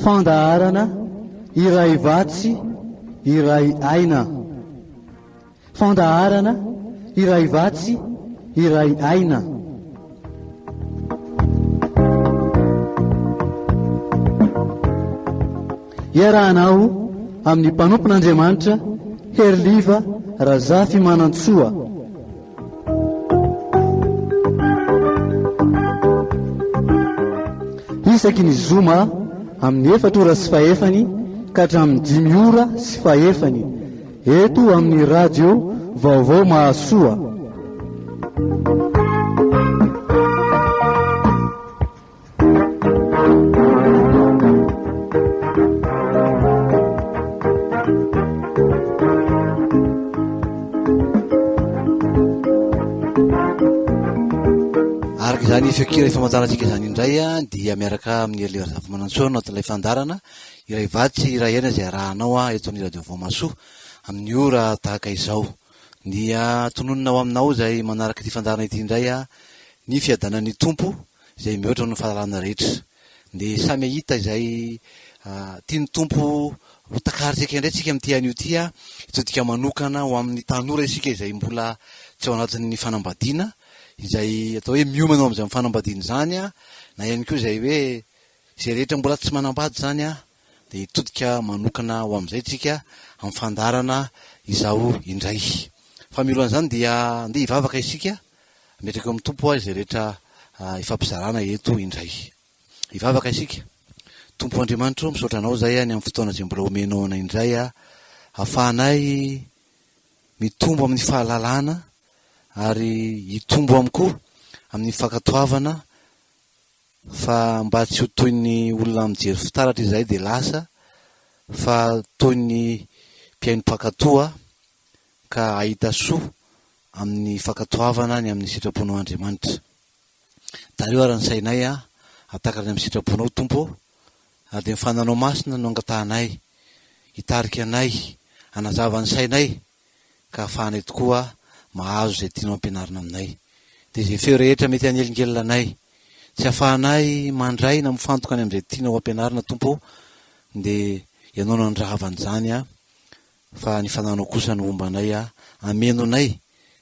fandaharana iray vatsy iray aina. Fandaharana iray vatsy iray aina. Iarahanao amin'ny mpanompon'Andriamanitra Herliva Razafy Manantsoa. Isaky ny zoma amin'ny 4:50 ka hatramin'ny 5:50 eto amin'ny radio Vaovao Mahasoa. Araka izany fikira famantarantsika izany indray dia miaraka amin'ny Herliva Razafy Manantsoa anatin'ilay fandarana iray vatsy iray aina izay arahanao eto amin'ny radio Vaovao Mahasoa amin'ny ora tahaka izao. Dia tononina ao aminao izay manaraka ity fandarana ity indray ny fiadanan'ny tompo izay mihoatra amin'ny fahalalana rehetra. Dia samy ahita izay tiany tompo ho takarintsika indray tsika amin'ity anio ity itsodika manokana ho amin'ny tanora isika izay mbola tsy ao anatin'ny fanambadiana, izay atao hoe miomana amin'izay amin'ny fanambadiana izany na ihany koa izay hoe izay rehetra mbola tsy manambady izany dia hitodika manokana ho amin'izay tsika amin'ny fandarana izao indray. Fa milohan'izany dia andeha hivavaka isika mipetraka amin'ny tompo izay rehetra ifampizarana eto indray. Hivavaka isika. Tompo Andriamanitra, misaotra anao izay any amin'ny fotoana izay mbola omenao anay indray ahafahanay mitombo amin'ny fahalalana ary hitombo amiko amin'ny fankatoavana, fa mba tsy ho toy ny olona mijery fitaratra izay dia lasa, fa toy ny mpiaino-pakatoa ka ahita soa amin'ny fankatoavana ny amin'ny sitraponao Andriamanitra. Dareo ary ny sainay hatakana amin'ny sitraponao Tompo, ary dia mifananao masina no angatahanay, hitarika anay, hanazava ny sainay ka ahafahanay tokoa mahazo izay tianao ampianarina aminay. Dia izay feo rehetra mety hanelingelina anay, tsy ahafahanay mandray na mifantoka any amin'izay tianao ampianarina Tompo, dia ianao no andrahavan'izany fa ny fananao kosa no ombanay ameno anay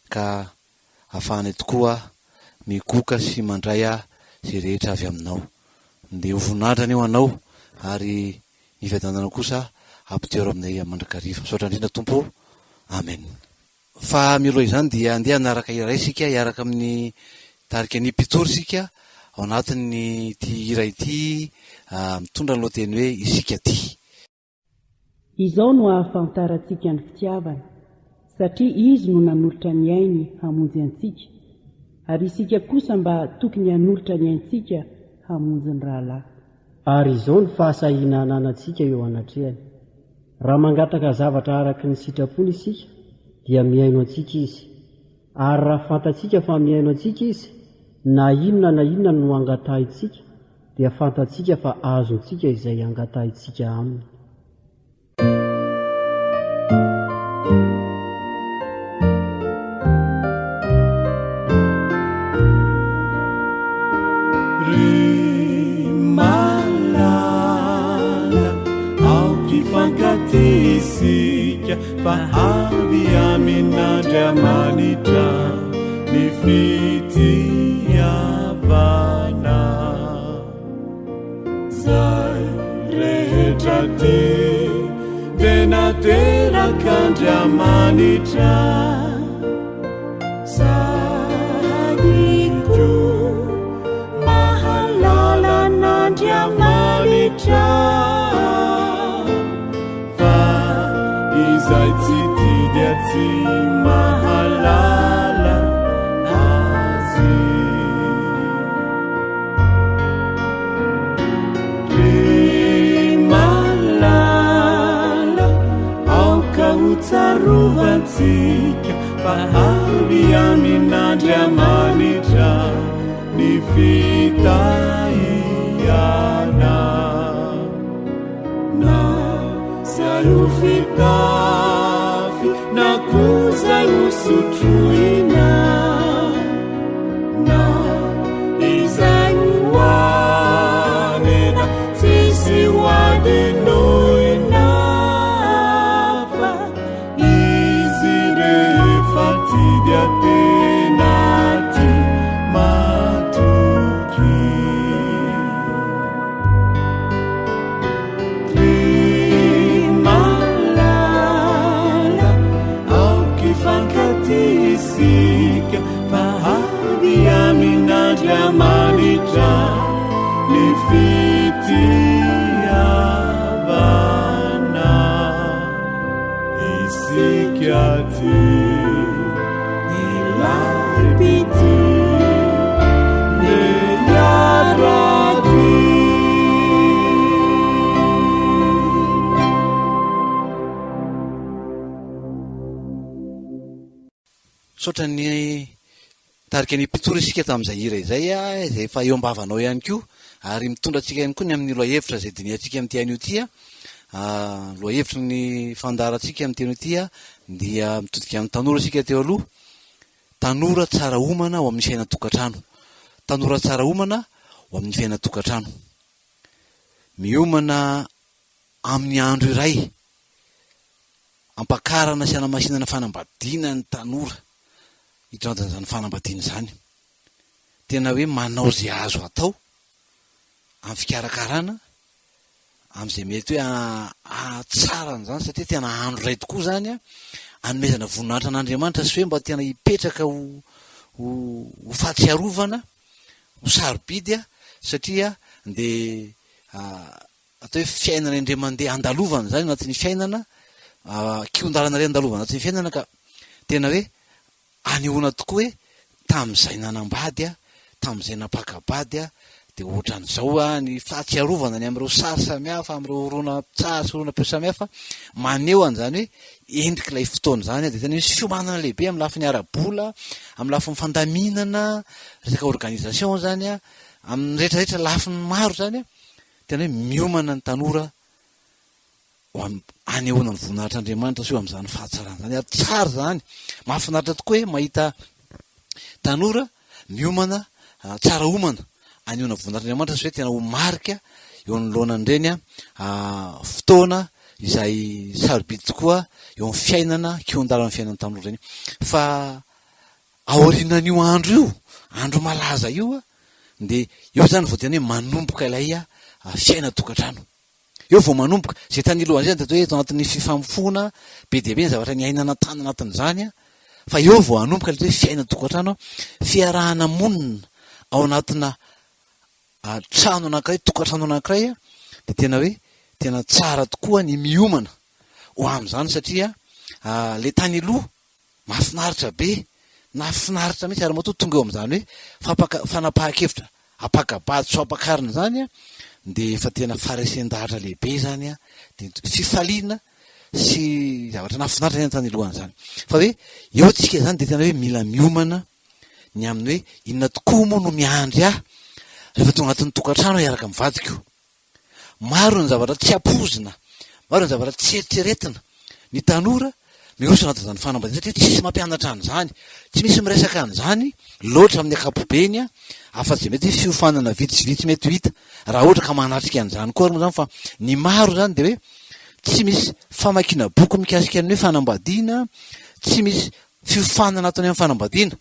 ka ahafahanay tokoa migoka sy mandray izay rehetra avy aminao. Dia ho voninahitra eo anao ary ny fiadanana kosa ampidero aminay mandrakariva. Misaotra indrindra Tompo. Amen. Fa mialoha izany dia andeha hanaraka iray isika hiaraka amin'ny tarika ny mpitory isika ao anatin'ny ity iray ity mitondra ny lohateny hoe isika ty. Izao no ahafantarantsika ny fitiavana, satria izy no nanolotra ny ainy hamonjy antsika, ary isika kosa mba tokony hanolotra ny aintsika hamonjy ny rahalahy. Ary izao ny fahasahiana ananantsika eo anatrehany. Raha mangataka zavatra araka ny sitrapony isika dia miaino antsika izy, ary raha fantatsika fa miaino antsika izy, na inona no angatahintsika dia fantatsika fa azontsika izay angatahintsika aminy. Fa avy amin'Andriamanitra ny fitiavana, zay rehetra ty dia naterak'Andriamanitra, sahadiko mahalala n'Andriamanitra. Izay tsy tidia tsy mahalala azy, re malala aoka ho tsarovatsika fa avy amin'Andriamanitra ny fitahiana. Na zay ho fitafy na koa zay ho sotroina, na izay ho anena tsisy ho piaty ilay pity ne iaraty. Sotra ny tarika ny mpitoro isika tamin'izay hira izay a, izay efa eo am-bavanao ihany koa, ary mitondra antsika ihany koa ny amin'ny loha-hevitra izay diniantsika amin'ny tian'io ity a. Loha-hevitra ny fandarantsika amin'ny tian'io ity a dia mitodika amin'ny tanora isika teo aloha. Tanora tsara homana ho amin'ny fiaina-tokantrano. Tanora tsara homana ho amin'ny fiaina-tokantrano. Miomana amin'ny andro iray, ampakarana sy anamasinana fanambadiana ny tanora hitrandrana izany fanambadiana izany. Tena hoe manao izay azo atao amin'ny fikarakarana, amin'izay mety hoe tsara n'izany, satria tena andro iray tokoa izany a, hanomezana voninahitra an'Andriamanitra sy hoe mba tena hipetraka ho fahatsiarovana, ho sarobidy a, satria nde atao hoe fiainana indray mandeha andalovana zany anatin'ny fiainana, kion-dalana iray andalovana anatin'ny fiainana, ka tena hoe anehoana tokoa hoe tamin'izay nanambady a, tamin'izay napakabady a, dia ohatran'izao a ny fahatsiarovana ny amin'ireo sary samihafa, amin'ireo oronan-tsary sy oronam-peo samihafa, maneho an'izany hoe endrika ilay fotoana izany a, dia tena misy fiomanana lehibe amin'ny lafin'ny ara-bola, amin'ny lafin'ny fandaminana, resaka organisation zany a, amin'ny rehetrarehetra lafiny maro zany a, tena hoe miomana ny tanora anehoana ny voninahitr'Andriamanitra sy eo amin'izany fahatsarana zany, ary tsara zany, mahafinaritra tokoa hoe mahita tanora miomana, tsara homana anehoana voninahitr'Andriamanitra sy hoe tena ho marika eo anoloanan'ireny fotoana izay sarobidy tokoa eo amin'ny fiainana, kion-dalan'ny fiainan'ny tanora ireny. Fa aorianan'io andro io, andro malaza io a, dia eo zany vao tena hoe manomboka ilay fiaina-tokantrano. Eo vao manomboka izay tany lohan'izay dia hoe eto anatin'ny fifamofona be dia be ny zavatra niainana tany anatin'izany a, fa eo vao hanomboka ilay hoe fiaina-tokantrano, fiarahana monina ao anatina trano anankiray, tokantrano anankiray a, dia tena hoe tena tsara tokoa ny miomana ho amin'izany, satria le tany aloha mahafinaritra be, nahafinaritra mihitsy, ary matoa tonga eo amin'izany hoe fanapahan-kevitra apakabady so ampakarina zany a, dia efa tena faresen-dahatra lehibe zany a, dia fifaliana sy zavatra nahafinaritra ny tany alohan'izany. Fa hoe eo tsika zany dia tena hoe mila miomana ny amin'ny hoe inona tokoa moa no miandry ahy rehefa tonga anatin'ny tokantrano hiaraka mivadiko. Maro ny zavatra tsy ampozina, maro ny zavatra tsy eritreretina. Ny tanora miroso anatin'izany fanambadiana satria tsisy mampianatra an'izany, tsy misy miresaka an'izany loatra amin'ny ankapobeny a, afa-tsy mety fiofanana vitsivitsy mety ho hita raha ohatra ka manatrika an'izany koa moa zany. Fa ny maro zany dia hoe tsy misy famakiana boky mikasika ny hoe fanambadiana, tsy misy fiofanana ataony amin'ny fanambadiana.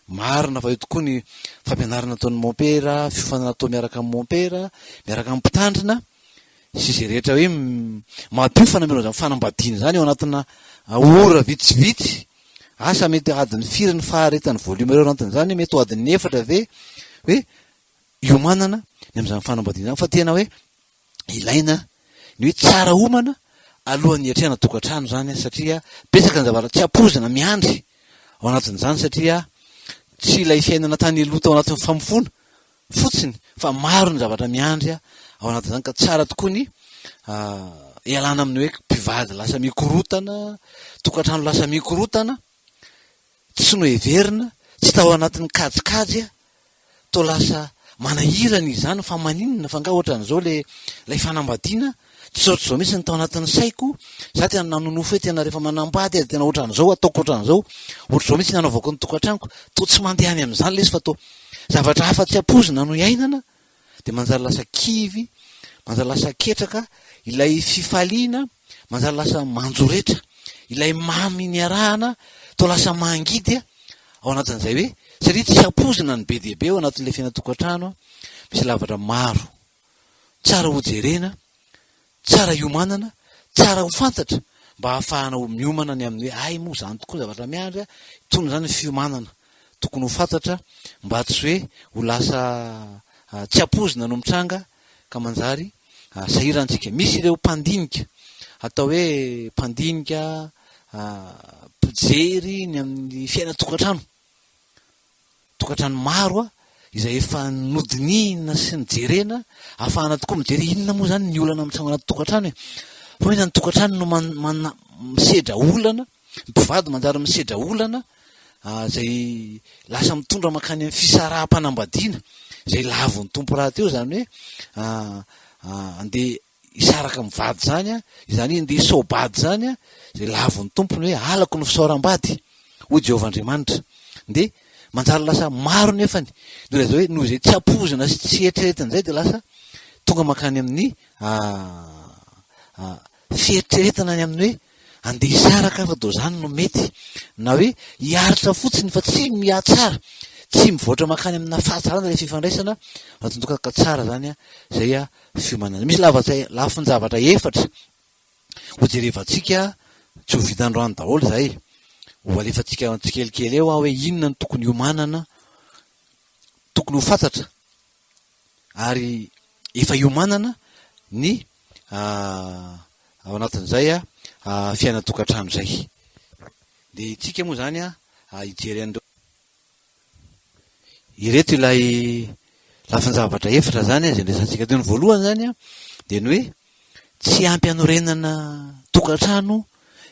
Marina fa eo tokoa ny fampianarana ataon'ny mompera, fiofanana atao miaraka amin'ny mompera, miaraka amin'ny mpitandrina, sy izay rehetra hoe mampiofana miroa zany fanambadiana zany eo anatina ora vitsivitsy, asa mety adiny firy ny faharetany volume ireo anatin'izany, mety ho adiny 4 ve hoe iomanana ny amin'izany fanambadiana zany. Fa tena hoe ilaina ny hoe tsara homana alohan'ny hiatrehana tokantrano zany, satria betsaka ny zavatra tsy ampozina miandry ao anatin'izany, satria tsy ilay fiainana tany aloha tao anatin'ny famofona fotsiny, fa maro ny zavatra miandry ao anatin'izany. Ka tsara tokoa ny ialana amin'ny hoe mpivady lasa mikorotana, tokantrano lasa mikorotana, tsy no heverina, tsy tao anatin'ny kajikajy a, to lasa manahirana izany, fa maninona fa nga ohatran'izao lay fanambadiana, tsy ohatr'izao mihitsy ny tao anatin'ny saiko, za tena nanonofo hoe tena rehefa manambady a tena ohatran'izao ataoko ohatran'izao, ohatr'izao mihitsy nanaovako ny tokantranoko, to tsy mandeha any amin'izany lesy fa to zavatra hafa tsy ampozina no iainana, dia manjary lasa kivy, manjary lasa ketraka ilay fifaliana, manjary lasa manjoretra ilay mamy niarahana, to lasa mangidy ao anatin'izay hoe satria tsy ampozina ny be dia be ao anatin'ilay fiaina-tokantrano. Misy lavatra maro, tsara ho jerena, tsara iomanana, tsara ho fantatra, mba ahafahana ho miomana ny amin'ny hoe ay moa zany tokoa zavatra miandry, tony zany ny fiomanana tokony ho fantatra, mba tsy hoe ho lasa tsy ampozina no mitranga, ka manjary sahirantsika. Misy ireo mpandinika, atao hoe mpandinika mpijery ny amin'ny fiaina tokantrano maro a izay efa nodinina sy ny jerena ahafahana tokoa mijery inona moa zany ny olana mitsango anaty tokantrano e. Fa hoe zany tokantrano no misedra olana, mpivady manjary misedra olana zay lasa mitondra makany amin'ny fisaraha-panambadiana zay lavon'ny tompo raha teo, zany hoe andeha isaraka mivady zany a, izany andeha isobady zany a, zay lavon'ny tompony hoe alako ny fisaoram-bady hoy Jehovah-Andriamanitra. De manjary lasa maro nefany noho zao hoe noho zay tsy apozina sy tsy eritreretiny zay de lasa tonga makany amin'ny fieritreretana ny amin'ny hoe andeha isaraka fa do zany no mety, na hoe hiaritra fotsiny fa tsy mihatsara, tsy mivoatra makany amina fahatsarana le fifandraisana mahatondoka ka tsara zany a, zay a fiomanana. Misy lafin-javatra efatra ho jerevantsika tsy ho vitandroany daholo zay, ho alefantsika tsikelikely eo hoe inona ny tokony iomanana, tokony ho fantatra ary efa iomanana ny ao anatin'izay a fiaina tokantrano zay. De tsika moa zany a hijery an'ireo ireto ilay lafin-javatra efatra zany a zay ndraisantsika teo ny voalohany zany a de ny hoe tsy ampy anorenana tokantrano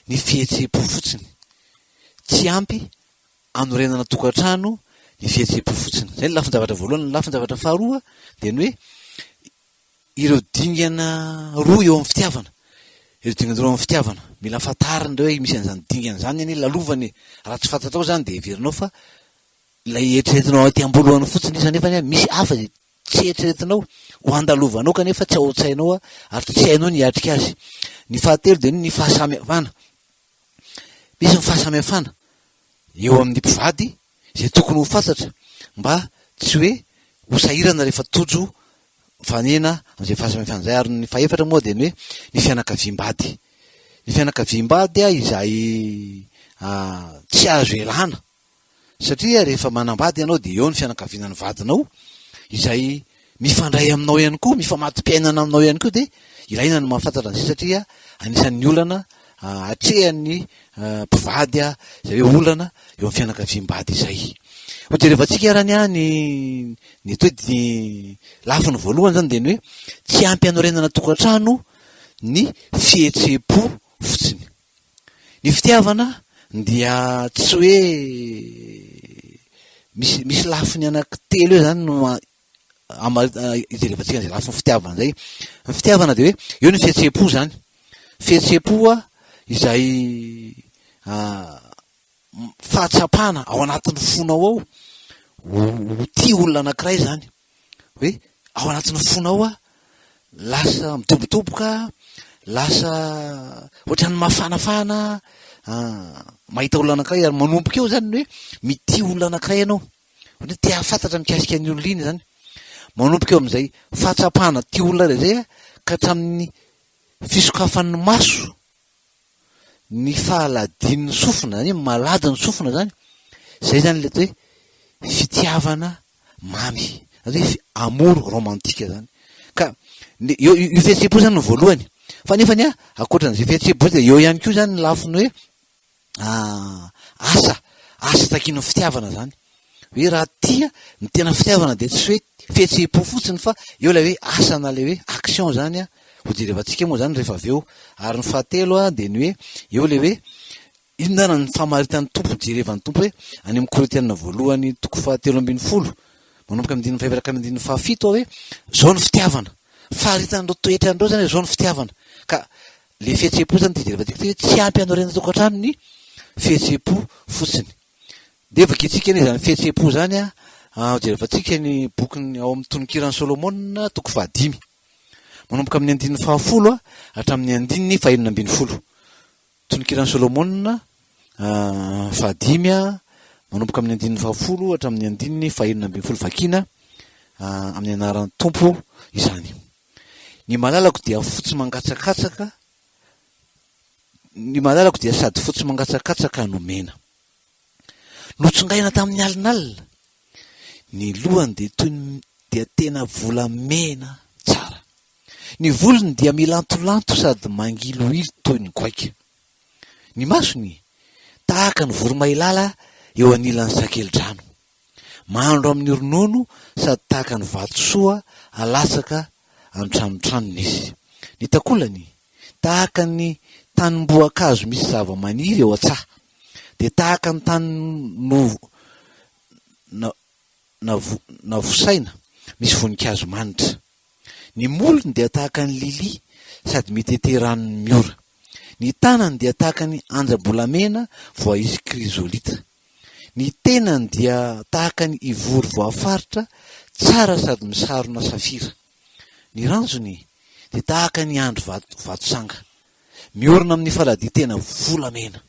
ny fihetseham-po fotsiny, tsy ampy anorenana tokantrano ny fihetseham-po fotsiny. Zay ny lafin-javatra voalohany. Ny lafin-javatra faharoa de ny hoe ireo dingana roa eo amin'ny fitiavana, ireo dingana roa amin'ny fitiavana mila fantarina hoe misy an'izany dingana zany any lalovany, raha tsy fantatrao zany de heverinao fa ilay eritreretinao aty amboloany fotsiny izy nefany misy hafa zay tsy eritreretinao ho andalovanao kanefa tsy ao an-tsainao ary tsy hainao ny atrika azy. Ny fahatelo de ny fahasamihafana. Misy ny fahasamihafana eo amin'ny mpivady zay tokony ho fantatra mba tsy hoe ho sahirana rehefa tojo fanena am'izay fahasamihafana zay. Ary ny fahaefatra moa de ny hoe ny fianakaviam-bady. Ny fianakaviam-bady izay tsy azo elana, satria rehefa manambady ianao de eo ny fianakaviana ny vadinao izay mifandray aminao ihany koa, mifamati-piainana aminao ihany koa, de ilaina ny mahafantatra an'izay satria anisan'ny olana hatrehan'ny mpivady zay hoe olana eo amin'ny fianakaviam-bady izay. Ho jerevantsika arany ny toy ny lafiny voalohany zany de ny hoe tsy ampy anorenana tokantrano ny fihetseham-po fotsiny. Ny fitiavana dia tsy hoe misy lafiny anankitelo eo zany no ijerevantsika zay lafiny fitiavana zay. Ny fitiavana de hoe eo ny fihetseham-po zany, fihetseham-po izay fahatsapana ao anatin'ny fonao ao ho tia olona anankiray zany, hoe ao anatin'ny fonao lasa midobodoboka, lasa ohatran'ny mafanafana mahita olona anankiray ary manomboka eo zany hoe mitia olona anankiray ianao, hoe te hafantatra mikasika ny olona iny zany, manomboka eo amin'izay fahatsapana tia olona re zay ka hatramin'ny fisokafan'ny maso, ny fahaladin'ny sofina zany, malady ny sofina zany. Zay zany le atao hoe fitiavana mamy, zany hoe amour romantique zany. Ka io fihetseham-po zany no voalohany, fa nefany akoatran'izay fihetseham-po de eo ihany koa zany ny lafiny hoe asa takin'ny fitiavana zany, hoe raha tia ny tena fitiavana de tsy hoe fihetseham-po fotsiny fa eo lay hoe asana le hoe action zany ho jerevantsika moa zany rehefa avy eo. Ary ny fahatelo de ny hoe eo le hoe inona ny famaritan'ny tompo, jerevan'ny tompo hoe any amin'ny Korinthiana voalohany toko 7:10 manomboka amin'ny 5 ka amin'ny 7 hoe zao ny fitiavana, faharitan'ireo toetrandreo zany zao ny fitiavana. Ka le fihetseham-po zany de jerevantsika hoe tsy ampy anorenana tokantrano ny fihetseham-po fotsiny. De vakitsika ny zany fihetseham-po zany jerevantsika ny bokyny ao amin'ny tononkirany Solomona toko 5 manomboka amin'ny 10 hatramin'ny 9 tononkirany Solomona 5 manomboka amin'ny 10 hatramin'ny 9 vakina amin'ny anaran'ny tompo izany. Ny malalako dia fotsy mangatsakatsaka, ny malalako dia sady fotsy mangatsakatsaka no mena, notsongaina tamin'ny alinalina, ny lohany de toy dia tena volamena tsara, ny volony dia milantolanto sady mangilohilo toy ny goaika, ny masony tahaka ny voromailala eo anilan'ny sakelidrano, mahandro amin'ny ronono sady tahaka ny vatosoa alatsaka antranontranony izy. Ny takolany tahaka ny tanimboakazo misy zava-maniry eo an-tsaha, de tahaka ny tany navosaina misy voninkazo manitra. Ny molony dia tahaka ny lily sady mitete ranony miora. Ny tanany dia tahaka ny anjambolamena voaisy krizolita. Ny tenany dia tahaka ny ivory voafaritra tsara sady misarona safira. Ny ranjony dia tahaka ny andro vatosanga miorina amin'ny faladitena volamena.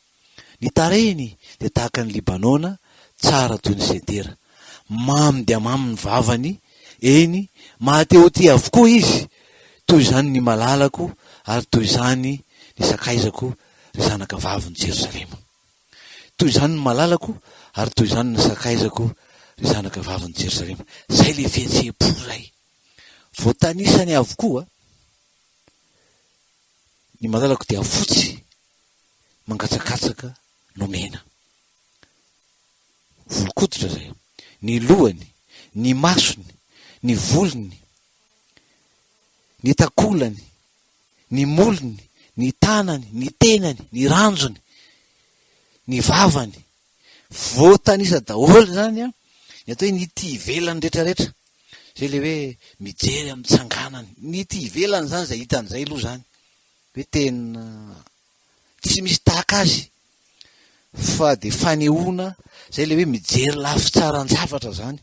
Ny tarehiny dia tahaka ny libanona tsara toy ny sedera. Mamy dia mamy ny vavany, eny mahateo ty avokoa izy, toy izany ny malalako ary toy izany ny sakaizako ry zanaka vaviny Jerosalema. Toy izany ny malalako ary toy izany ny sakaizako ry zanaka vaviny Jerosalema. Zay le fihetseham-po zay voatanisany avokoa. Ny malalako dia fotsy mangatsakatsaka no mena, volokototra zay. Ny lohany, ny masony, ny volony, ny takolany, ny molony, ny tanany, ny tenany, ny ranjony, ny vavany, voatanisa daholo zany a. Ny atao hoe ny ty ivelany rehetrarehetra, zay le hoe mijery amin'ny tsanganany. Ny ty ivelany zany zay hitan'izay aloha zany hoe tena tsy misy tahaka azy, fa de fanehoana zay le hoe mijery lafy tsaran-javatra zany.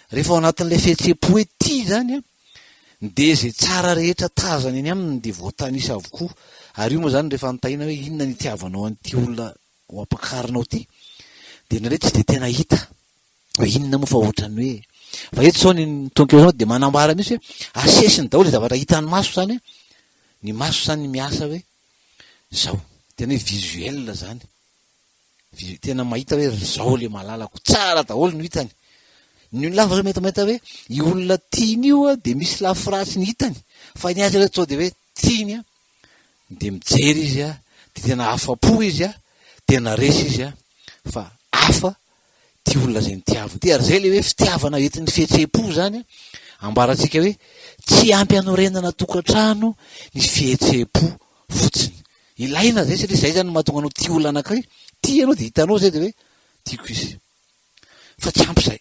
Rehefa ao anatin'ilay fihetseham-po hoe ty zany a, de zay tsara rehetra tazany eny aminy de voatanisa avokoa. Ary io moa zany rehefa notahina hoe inona ny itiavanao an'ity olona ho ampakarinao ty, de nareo tsy de tena hita hoe inona moa fa ohatrany hoe fa eto zao ny tonkeo zao de manambara mihitsy hoe asesiny daholo zavatra hitan'ny maso zany. Ny maso zany miasa hoe zao, tena hoe visuel zany, tena mahita hoe zao le malalako tsara daholo no hitany. Ny lava zao mahita hoe i olona tiany io a de misy lafiratsy ny hitany, fa ny azy rehetra zao de hoe tiany a, de mijery izy a, de tena afa-po izy a, tena resy izy a, fa afa ty olona zay nitiavany ty. Ary zay le hoe fitiavana entin'ny fihetseham-po zany a, ambaratsika hoe tsy ampy anorenana tokantrano ny fihetseham-po fotsiny. Ilaina zay satria zay zany mahatonga anao ty olona anakay, ty anao de hitanao zay de hoe tiako izy, fa tsy ampy zay.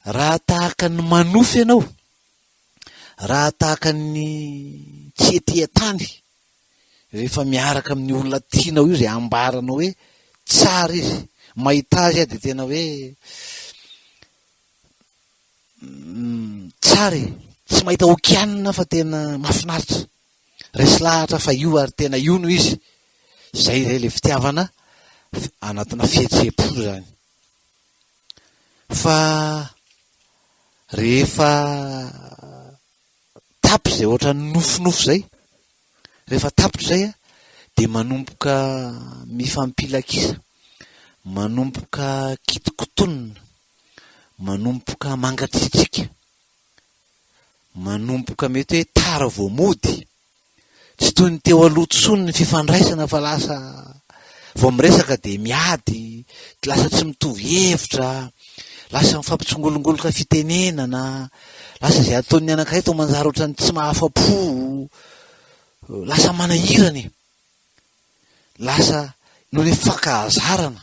Raha tahaka ny manofy ianao, raha tahaka ny tsy etian-tany, rehefa miaraka amin'ny olona tianao io zay ambaranao hoe tsara izy, mahita azy a de tena hoe tsara, tsy mahita okianina fa tena mahafinaritra, resy lahatra fa io ary tena io no izy. Zay le fitiavana anatina fihetseham-po zany. Fa rehefa tapitra zay ohatra ny nofinofo zay, rehefa tapitra zay a de manomboka mifampilakisa, manomboka kitikotonina, manomboka mangatsiatsika, manomboka mety hoe tara voamody. Tsy toy ny teo aloha tsony ny fifandraisana, fa lasa vao miresaka de miady, lasa tsy mitovy hevitra, lasa mifampitsongolongoloka fitenenana, lasa zay ataon'ny anankiray tao manjary ohatrany tsy mahafa-po, lasa manahirany, lasa noho ny fankahazarana,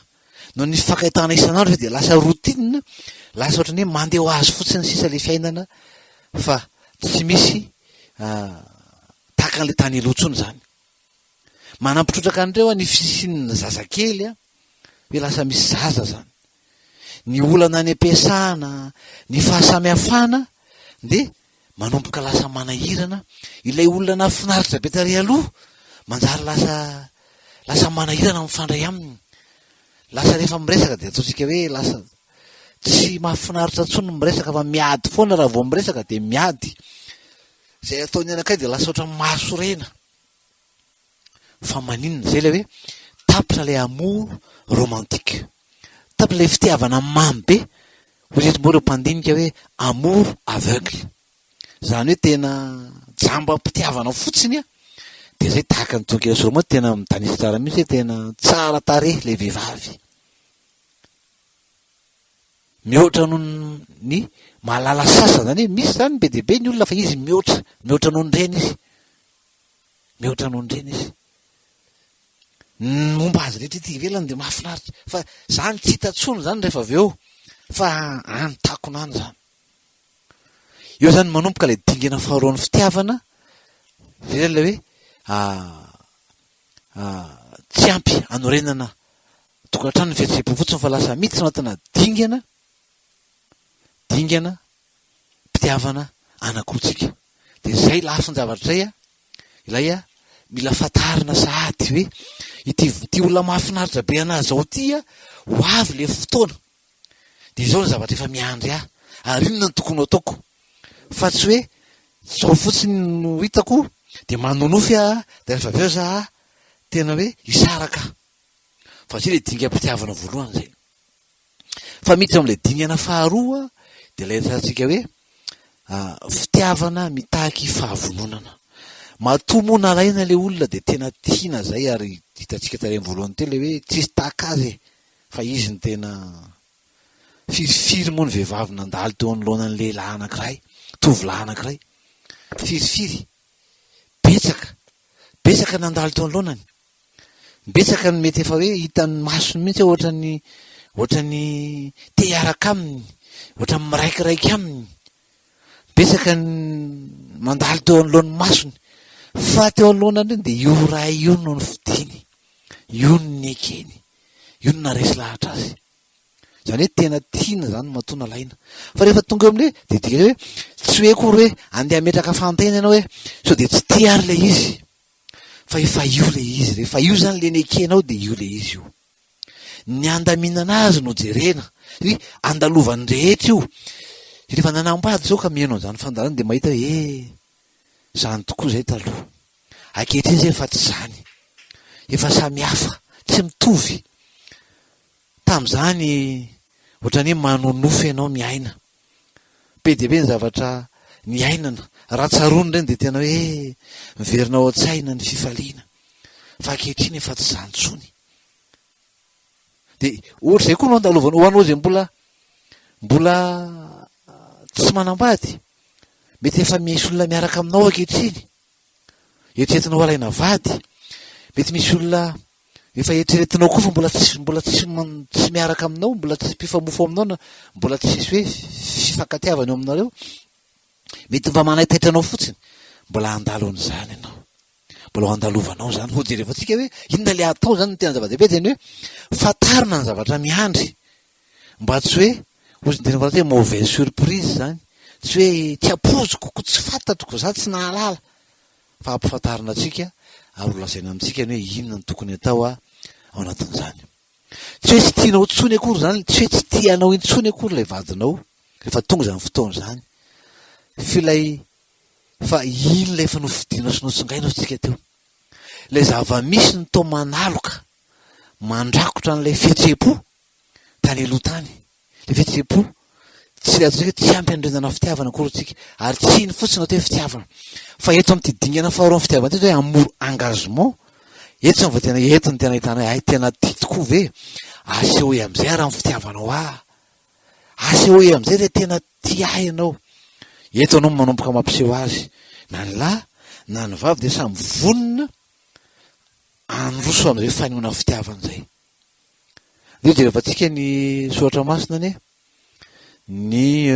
noho ny fankahitana isan'andro de lasa routine, lasa ohatrany hoe mandeha ho azy fotsiny sisa le fiainana, fa tsy misy tahaka an'le tany elotsony zany. Manampitrotraka an'ireo ny fisian'ny zazakely a, hoe lasa misy zaza zany, ny olana any am-piasana, ny fahasamihafana, de manomboka lasa manahirana. Ilay olona nafinaritra be tary aloha manjary lasa manahirana mifandray aminy, lasa rehefa miresaka de ataontsika hoe lasa tsy mahafinaritra ntsony miresaka fa miady foana, raha vao miresaka de miady. Zay ataon'ny anakay de lasa ohatry mahasorena. Fa maninona zay le hoe tapitra le amour romantique, tapitra le fitiavana mamy be, hozetrim-boa ireo mpandinika hoe amour aveugle, zany hoe tena jamba-pitiavana fotsiny a, de zay tahaka ny tonkely moa tena mitanisa tsara mihitsy hoe tena tsara tarehy le vehivavy, mihoatra noho ny mahalala sasa zany hoe misy zany be dehibe ny olona fa izy mihoatra noho ny reny izy, mihoatra noho ny reny izy. Momba azy rehetra ity ivelany de mahafinaritra, fa zany tsy hitantsony zany rehefa avy eo fa anytakonany zany. Eo zany manomboka le dingana faharoan'ny fitiavana, zay le hoe tsy ampy anorenana tokantrano ny fihetseham-po fotsiny fa lasa miditra anatina dingana mpitiavana anankirotsika. De zay lafiny zavatra zay ilay mila fatarina sahady hoe ity olona mahafinaritra be anazy zao ty ho avy le fotoana, de izao ny zavatra efa miandry ary inona ny tokony ataoko, fa tsy hoe zao fotsiny no hitako de manonofy de rehefa avy eo za tena hoe hisaraka, fa tsy le dingam-pitiavana voalohany zay. Fa miditra am'le dingana faharoa de ilay resantsika hoe fitiavana mitahaky fahavononana. Matoa moa nalaina le olona de tena tiana zay, ary hitantsika tary amin'ny voalohany teo le hoe tsisy tahaka azy, fa izy ny tena firifiry moa ny vehivavy nandalo teo anoloana ny lehilahy anankiray, tovolahy anankiray, firifiry betsaka nandalo teo anoloanany, betsaka ny mety efa hoe hitan'ny masony mihitsy ohatra ny te hiaraka aminy, ohatra ny miraikiraiky aminy, betsaka ny mandalo teo anoloan'ny masony, fa teo anoloanany reny de io ray io no ny fidiny, io ny ekeny, io no naresy lahatra azy. Zany hoe tena tiana zany matoa nalaina. Fa rehefa tonga am'le de dika hoe tsy hoe kory hoe andeha metraka fantena ianao hoe so de tsy tia ary le izy, fa efa io le izy, rehefa io zany le nekenao de io le izy io. Ny andaminana azy no jerena, hoe andalovany rehetra io. Rehefa nanambady zao ka mihaino an'izany fandarana de mahita hoe zany tokoa zay taloha, ankehitriny zay efa tsy zany, efa samy hafa, tsy mitovy. Tam'izany ohatrany hoe manonofy ianao miaina, be de be ny zavatra miainana, raha tsarony reny de tena hoe miverina ao an-tsaina ny fifaliana, fa ankehitriny efa tsy zany tsony. De ohatra zay koa no andalovana ho anao zay mbola tsy manambady, mety efa misy olona miaraka aminao ankehitriny, eritreretinao alaina vady, mety misy olona efa eritreretinao koa fa mbola tsy miaraka aminao, mbola tsy mpifamofo aminao na mbola tsy misy hoe fifankatiavana eo aminareo, mety mba manaitaitra anao fotsiny, mbola andalo an'izany ianao, mbola andalovanao zany. Ho jerefa atsika hoe inona le atao zany no tena zava-dehibe, teny hoe fatarina ny zavatra miandry, mba tsy hoe ozy tena hoe mauvaise surprise zany, tsy hoe tsy apoziko ko tsy fantatroko za tsy nahalala, fa ampifatarina atsika ary ho lazaina amintsika ny hoe inona ny tokony atao ao anatin'izany. Tsy hoe tsy tianao intsony akory zany, tsy hoe tsy tianao intsony akory ilay vadinao rehefa tonga zany fotoana zany, fa ino ilay efa nofidinao sy notsongainao tsika teo, ilay zava-misy ny tao manaloka mandrakotra n'ilay fihetseham-po tany aloha tany, ilay fihetseham-po tsy atsika tsy ampy andrenana fitiavana akory tsika, ary tsy iny fotsiny atao hoe fitiavana, fa eto amin'ity dingana faharoa fitiavana ty hoe amour engagement, eto zany vao tena eto ny tena hitana hoe ay tena tia tokoa ve, aseho am'izay raha ny fitiavanao aseho am'izay re tena tia ahy ianao. Eto anao manomboka mampiseho azy, na ny lahy na ny vavy de samy vonona androso am'izay fanehoana fitiavana zay. De rehefa tsika ny soratra masina ny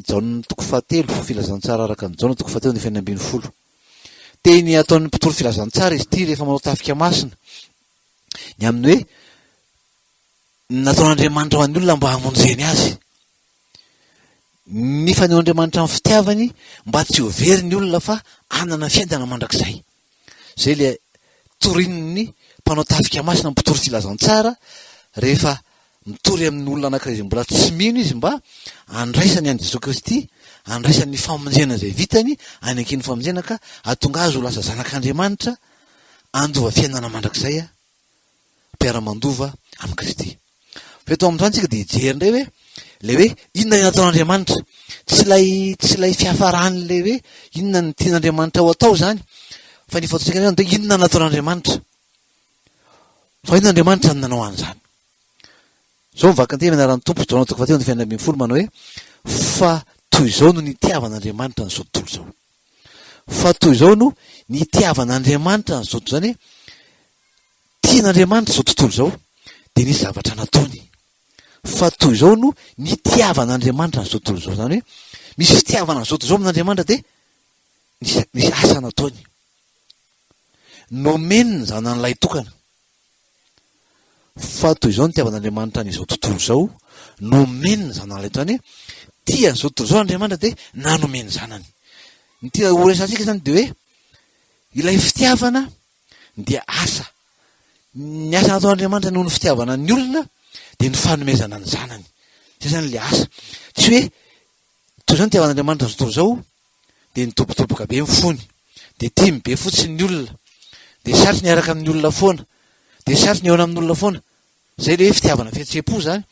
jaona toko fahatelo filazantsara araka ny jaona toko fahatelo ny efenina ambin'ny folo, teny ataon'ny mpitoro filazantsara izy ity rehefa manao tafika masina, ny amin'ny hoe nataon'Andriamanitra ho an'ny olona mba hamonjeny azy, ny fanehoan'Andriamanitra amin'ny fitiavany mba tsy ho very ny olona fa anana fiainana mandrakizay. Zay le torin'ny mpanao tafika masina mpitoro filazantsara rehefa mitory amin'ny olona anankiray izy mbola tsy mino izy, mba andraisany an'i Jesosy Kristy, andraisany famonjena zay vitany, anenkin'ny famonjena ka ahatonga azy ho lasa zanak'Andriamanitra, andova fiainana mandrakizay mpiara-mandova amin'ny Kristy. Fa eto amin'izany tsika de hijery indray hoe le hoe inona ny nataon'Andriamanitra, tsy lay fiafarany le hoe inona ny tian'Andriamanitra ho atao zany, fa ny fataontsika zany de inona nataon'Andriamanitra fa inona Andriamanitra ny nanao an'izany. Zao mivaka antena anaran'ny tompo Jaona 1:20 manao hoe fa toy izao no nitiavan'Andriamanitra n'izao tontolo izao. Fa toy izao no nitiavan'Andriamanitra n'izao tontolo zany tian'Andriamanitra izao tontolo izao de nisy zavatra nataony. Fa toy izao no nitiavan'Andriamanitra n'izao tontolo izao zany hoe misy fitiavana n'izao tontolo izao amin'Andriamanitra de nisy asa nataony. Nomeniny zanan'ilay tokana. Fa toy izao nitiavan'Andriamanitra n'izao tontolo izao nomeniny zanan'ilay tokana hoe tia n'izao tontolo izao Andriamanitra de nanomeny zanany. Ny tia horesantsika zany de hoe ilay fitiavana dia asa. Ny asa nataon'Andriamanitra noho ny fitiavana ny olona de ny fanomezana ny zanany. Zay zany le asa. Tsy hoe toy izao nitiavan'Andriamanitra n'izao tontolo izao de nitobotoboka be mifony de tia mibe fotsiny ny olona de sarotry ny araka amin'ny olona foana de sarotry ny eo amin'ny olona foana. Zay le hoe fitiavana fihetsepo zany.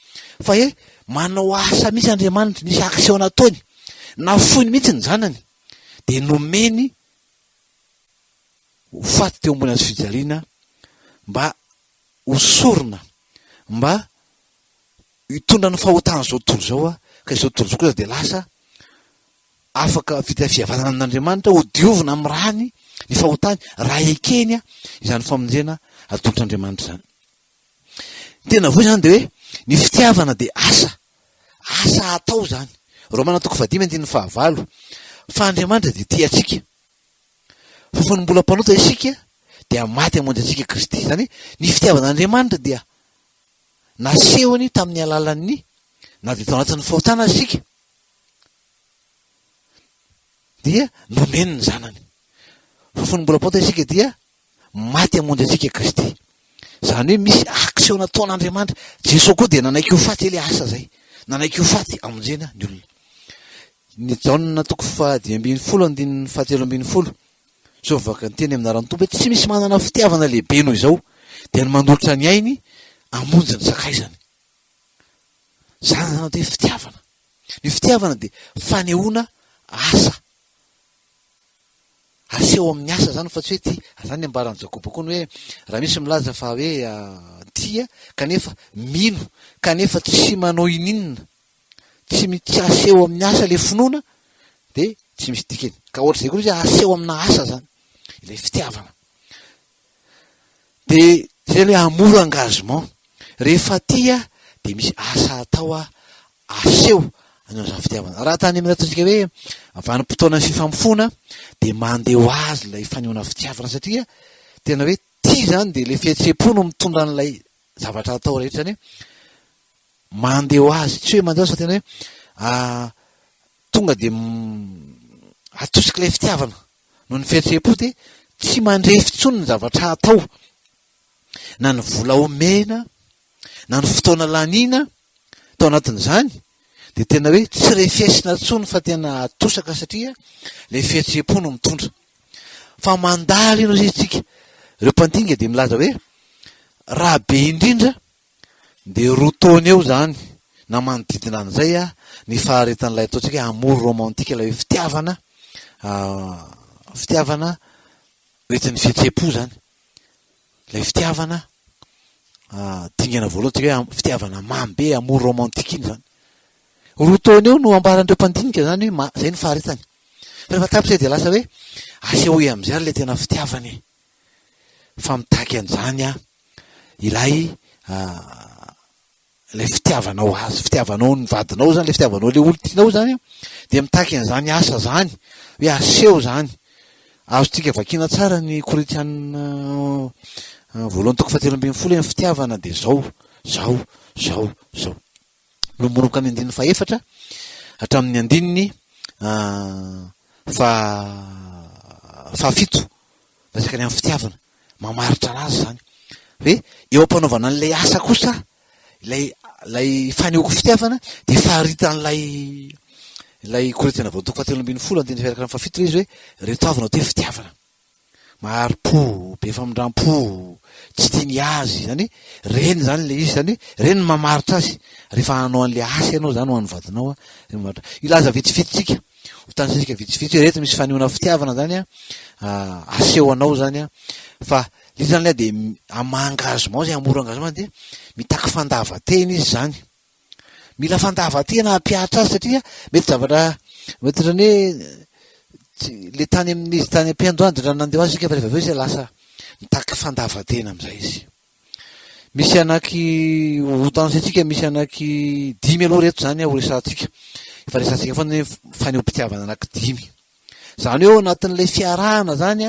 Fa hoe manao asa mihitsy Andriamanitra, nisy action nataony, nafoiny mihitsy ny zanany de nomeny ho faty teo ambony azy fijaliana mba hosorona, mba hitondra ny fahotana zao tontolo zao ka izao tontolo zao kosa de lasa afaka vita fihavanana amin'Andriamanitra ho diovina amin'ny rany ny fahotany raha ekeny izany famonjena atolotr'Andriamanitra zany. Tena voa zany de hoe ny fitiavana de asa atao zany. Romana 5:5 fa Andriamanitra de tia atsika. Fa ny mbola mpanota isika dia maty hamonjy atsika Kristy. Zany ny fitiavan'Andriamanitra dia nasehony tamin'ny alalan'ny na de tao anatin'ny fahotana isika dia nomeny ny zanany. Fa ny mbola mpanota isika dia maty hamonjy atsika Kristy. Zany hoe misy action nataon'Andriamanitra. Jesosy koa de nanaiky ho faty le asa zay. Nanaiky ho faty amonjena ny olona. Ny Jaona 2:7-10 so vaka ny teny amin'aran'ny tompo tsy misy manana fitiavana lehibe noho izao de ny mandolotra ny ainy amonjy ny sakaizany. Zany zany hoe fitiavana. Ny fitiavana de fanehoana asa. Aseho amin'ny asa zany fa tsy hoe ty zany ambaran'ny Jakoba koa hoe raha misy milaza fa hoe tia kanefa mino kanefa tsy manao ininona tsy aseho amin'ny asa le finoana de tsy misy dikeny. Ka ohatra zay koa izy aseho amina asa zany ilay fitiavana. De zay le amour engagement. Rehefa tia de misy asa atao aseho an'izany fitiavana. Raha tany amin'ny ataontsika hoe vanim-potoana ny fifamofona de mandeha ho azy ilay fanehoana fitiavana satria tena hoe tia zany de le fihetsepo no mitondra an'ilay zavatra atao rehetra zany hoe mandeha ho azy. Tsy hoe mandeha ho azy fa tena hoe tonga de atosika ilay fitiavana noho ny fihetsepo de tsy mandrefy tsony ny zavatra atao na ny vola omena na ny fotoana laniana tao anatin'izany de tena hoe tsy refesina tsony fa tena atosaka satria le fihetsepo no mitondra. Fa mandaly ino zay tsika ireo mpandinga de milaza hoe raha be indrindra de roa taona eo zany na manodidina an'izay ny faharetan'ilay ataontsika hoe amour romantique ilay hoe fitiavana retin'ny fihetsepo zany. Ilay fitiavana dingana voalohany tsika hoe fitiavana mamy be amour romantique iny zany. Roa taona eo no ambaran'ireo mpandinika zany hoe zay ny faharetany. Fa rehefa tapitra de lasa hoe aseho am'izay le tena fitiavany. Fa mitaky an'izany ilay fitiavanao azy, fitiavanao ny vadinao zany, le fitiavanao le olo tianao zany de mitaky an'izany asa zany hoe aseho zany. Azotsika vakina tsara ny Korinthiana voalohany 7:12 ny fitiavana de zao. Nomoroka amin'ny 4 hatramin'ny 7 resaka ny amin'ny fitiavana mamaritra anazy zany hoe eo ampanaovana an'ilay asa kosa lay fanehoko fitiavana de faharitan'ilay Korinthiana voalohany 7:12 izy hoe reto avy nao te fitiavana mahari-po be famindram-po tsy tiany azy zany reny zany le izy zany reny mamaritra azy rehefa hanao an'le asa ianao zany ho an'ny vadinao ilaza vetsivetsitsika hotantsika vitsivitsy rehetra misy fanehoana fitiavana zany aseho anao zany fa lizany de ama-engagement zay amora engagement de mitaky fandavatena izy zany, mila fandavatena ampiatra azy satria mety zavatra mety otrany hoe le tany amin'izy tany ampiandohany de raha nandeha azy sika fa rehefa aveo izy lasa mitaky fandavatena amizay izy. Misy anaky hotantsika misy anaky 5 aloha reto zany ho resantsika, efa resantsika foana hoe faneho-pitiavana anaky 5 zany eo anatin'ilay fiarahana zany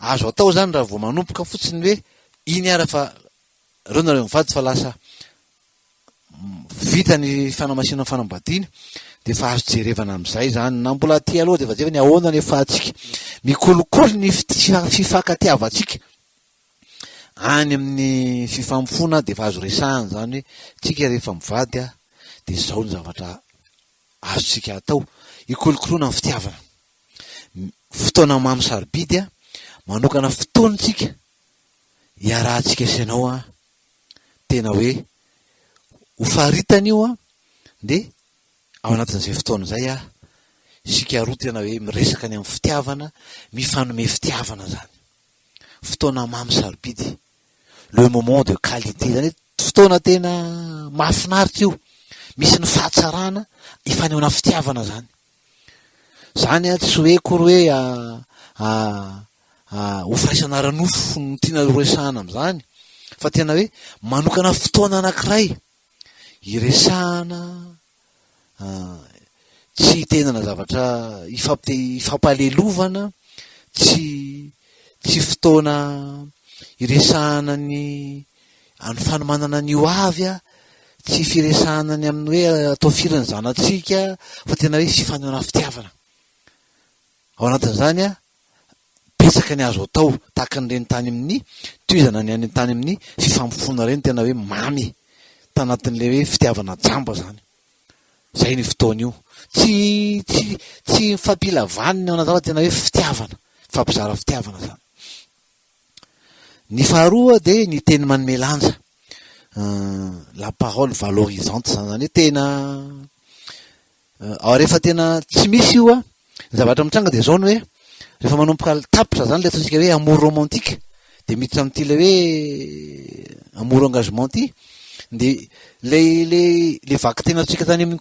azo atao zany raha vao manompoka fotsiny hoe iny ara fa reo nareo mivady fa lasa vita ny fanamasina fanambadiny de fa azo jerevana amizay zany, na mbola aty aloha de vazeva ny ahoana ny fahatsika mikolokolo ny fifankatiavatsika any amin'ny fifamofona de fa azo resahana zany hoe tsika rehefa mivady de zao ny zavatra azotsika atao ikolokoloana ny fitiavana. Fotoana mamy sarobidy manokana fotoantsika iarahantsika isanao tena hoe hofaritana io de ao anatin'izay fotoana zay sika roa tena hoe miresaka ny amin'ny fitiavana, mifanome fitiavana zany. Fotoana mamy sarobidy, le moment de qualité zany, fotoana tena mahafinaritra io, misy ny fahatsarana ifanehoana fitiavana zany. Zany tsy hoe kory hoe ho firaisana ranofo no tiana resahana am'zany, fa tena hoe manokana fotoana anankiray iresahana, tsy hitenana zavatra ifampalelovana, tsy fotoana iresahana ny fanomanana ny ho avy tsy firesahana ny amin'ny hoe atao firany zanatsika, fa tena hoe fifanehoana fitiavana. Ao anatin'izany betsaka ny azo atao tahaka n'ireny tany amin'ny toizana ny any tany amin'ny fifamofona reny, tena hoe mamy tanatin'le hoe fitiavana jamba zany. Zay ny fotoana io, tsy fampilavaniny ao anaty tena hoe fitiavana, fampizara fitiavana zany. Ny faharoa de ny teny manome lanja, la parole valorisante zany hoe tena rehefa tena tsy misy io zavatra mitranga de zao ny hoe rehefa manompoka tapitra zany le ataontsika hoe amour romantique de miditra am'ty le hoe amour engagement ty, de le vaky tena tsika tany amin'ny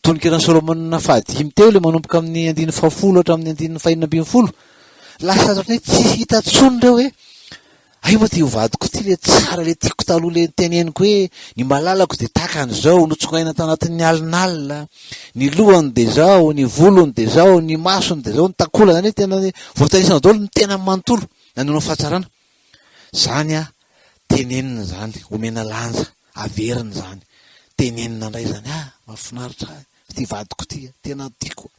tononkirana Solomon fahadimy teo le manompoka amin'ny 110 hatramin'ny 120, lasa hoe tsy hita tsony reo hoe ay moa ty hovadiko ty le tsara le tiako taloha le teneniko hoe ny malalako de tahaka an'izao, notsogaina tanatin'ny alinalina, ny lohany de zao, ny volony de zao, ny masony de zao, ny takola zany hoe tena voatanisana daholo ny tena manontolo nanona fahatsarana zany tenenina zany, omena lanja averina zany, tenenina ndray zany mahafinaritra ty vadiko ty tena tiako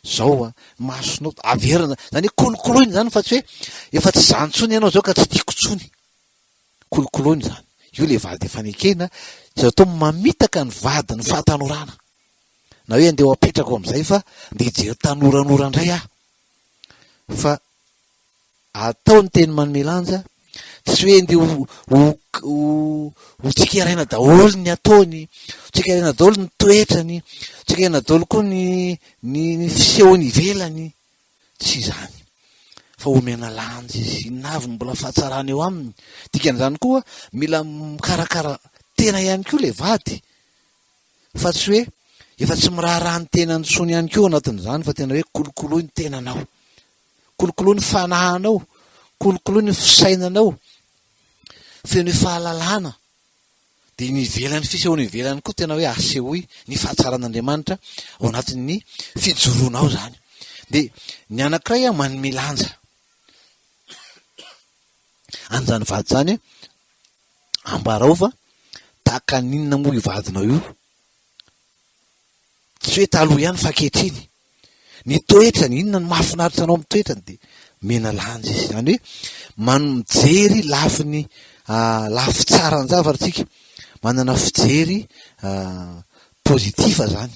zao masonao averina zany hoe kolokoloiny zany, fa tsy hoe efa tsy zany tsony ianao zao ka tsy tiako tsony, kolokoloiny zany. Io le vady efa nekena tsy atao mamitaka ny vady ny fahatanorana, na hoe andeha apetrako am'izay fa andeha hijery tanoranora indray fa atao ny teny manome lanja, tsy hoe andeha ho tsikaraina daholo ny ataony, tsikaraina daholo ny toetrany, tsikaraina daholo koa ny fisehony ivelany, tsy zany, fa omena lanja izy, navy mbola fahatsarana eo aminy. Dikan'izany koa mila mikarakara tena ihany koa le vady, fa tsy hoe efa tsy miraharaha ny tenany tsony ihany koa anatin'izany, fa tena hoe kolokoloy ny tenanao, kolokoloy ny fanahanao, kolokoloy ny fisainanao, feno hoe fahalalana, de ny ivelany fisehony ivelany koa tena hoe asehoy ny fahatsaran'Andriamanitra ao anatin'ny fijoroanao zany. De ny anankiray manome lanja an'izany vady zany ambarao fa tahaka ninona moa ivadinao io, tsy hoe taloha ihany fa ankehitriny, ny toetrany inona ny mahafinaritra anao amin'ny toetrany, de mena lanja izy zany hoe mijery lafiny lafy tsara ny zavatra tsika, manana fijery pozitifa zany,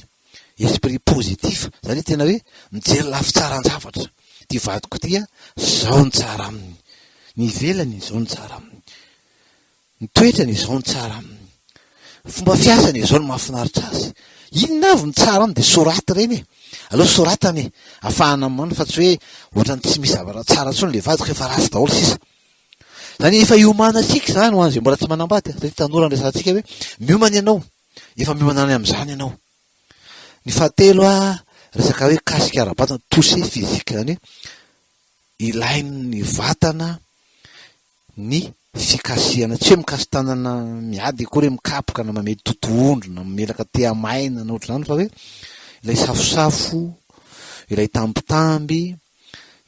esprit positif zany hoe tena hoe mijery lafy tsara ny zavatra. Ty vadiko ty zao ny tsara aminy, ny ivelany zao ny tsara aminy, ny toetrany zao ny tsara aminy, fomba fiasany zao no mahafinaritra azy. Inona avy ny tsara aminy de soraty reny e. Aloha soratany ahafahana mano fa tsy hoe ohatrany tsy misy zavatra tsara tsony le vadiko efa ratsy daholo sisa. Zany efa iomanantsika zany ho an'izay mbola tsy manambady satria tanora resantsika hoe miomana ianao, efa miomana any am'izany ianao. Ny fahatelo resaka hoe kasika ara-batana toucher physique zany ilain'ny vatana ny fikasihana, tsy hoe mikasy tanana miady akory hoe mikapoka na mamedy totoondro na mamelaka te amaina na ohatr'izany fa hoe ilay safosafo, ilay tambitamby,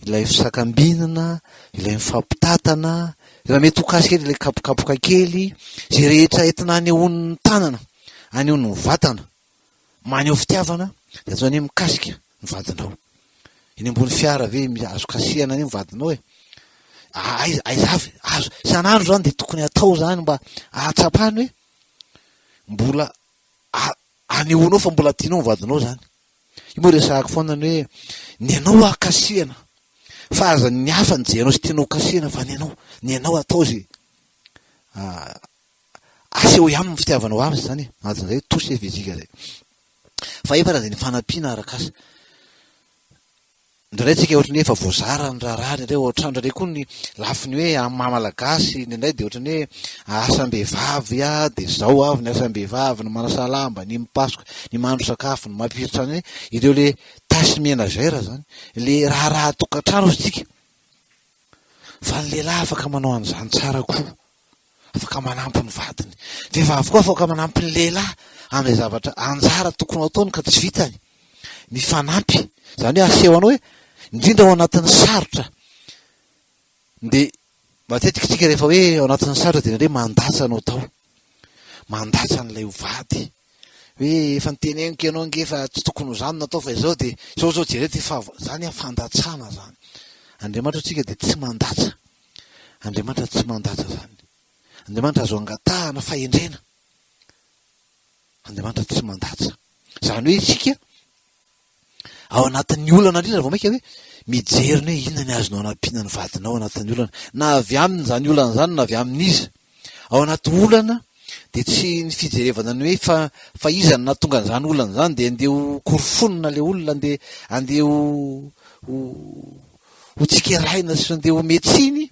ilay fisakambinana, ilay mifampitatana, raha mety ho kasika ilay kapokapoka kely, zay rehetra entina anehoan'ny tanana, anehoan'ny vatana, maneho fitiavana, de atao hoe mikasika ny vadinao. Eny ambony fiara ve azo kasihana eny vadinao e. Aizavy, azo isan'andro zany de tokony atao zany mba ahatsapany hoe mbola anehoanao fa mbola tianao ny vadinao zany. Io moa resahako foana ny hoe ny anao akasihana fa aza ny hafa nijerenao sy tianao kasihana fa ny anao atao zay aseho ihany ny fitiavanao aminy zany anatin'izay toucher physique zay. Fa efa raha zay ny fanampiana arak'asa indraindray tsika ohatrany hoe efa voazara ny raharaha indray ohatrandra indray koa ny lafiny hoe amin'ny mahamalagasy indray de ohatrany hoe asam-behivavy de zao avy ny asam-behivavy ny manasa lamba, ny mipasoka, ny mahandro sakafo, ny mampiritra ny ireo le tasy ménagère zany, le raharaha tokantrano tsika. Fa ny lehilahy afaka manao an'izany tsara koa, afaka manampy ny vadiny. Vehivavy koa afaka manampy ny lehilahy amin'ilay zavatra anjara tokony ataony ka tsy vitany. Mifanampy, zany hoe aseho anao hoe indrindra ao anatin'ny sarotra de matetika tsika rehefa hoe ao anatin'ny sarotra de nare mandatsa anao tao, mandatsa an'ilay vady hoe efa niteneniko ianao ngefa tsy tokony ho zany natao fa izao de zao jerety fa zany fandatsana zany. Andriamanitra tsika de tsy mandatsa, Andriamanitra tsy mandatsa zany, Andriamanitra azo angatahana fahendrena, Andriamanitra tsy mandatsa. Zany hoe tsika ao anatin'ny olana indrindra vao maika hoe mijeriny hoe inona ny azonao anampiana ny vadinao anatin'ny olana, na avy aminy zany olana zany na avy amin'iza. Ao anaty olana de tsy ny fijerevana ny hoe fa iza ny nahatonga an'izany olana zany de andeha korofonina le olona, andeha ho tsikeraina sy andeha ho metsiny,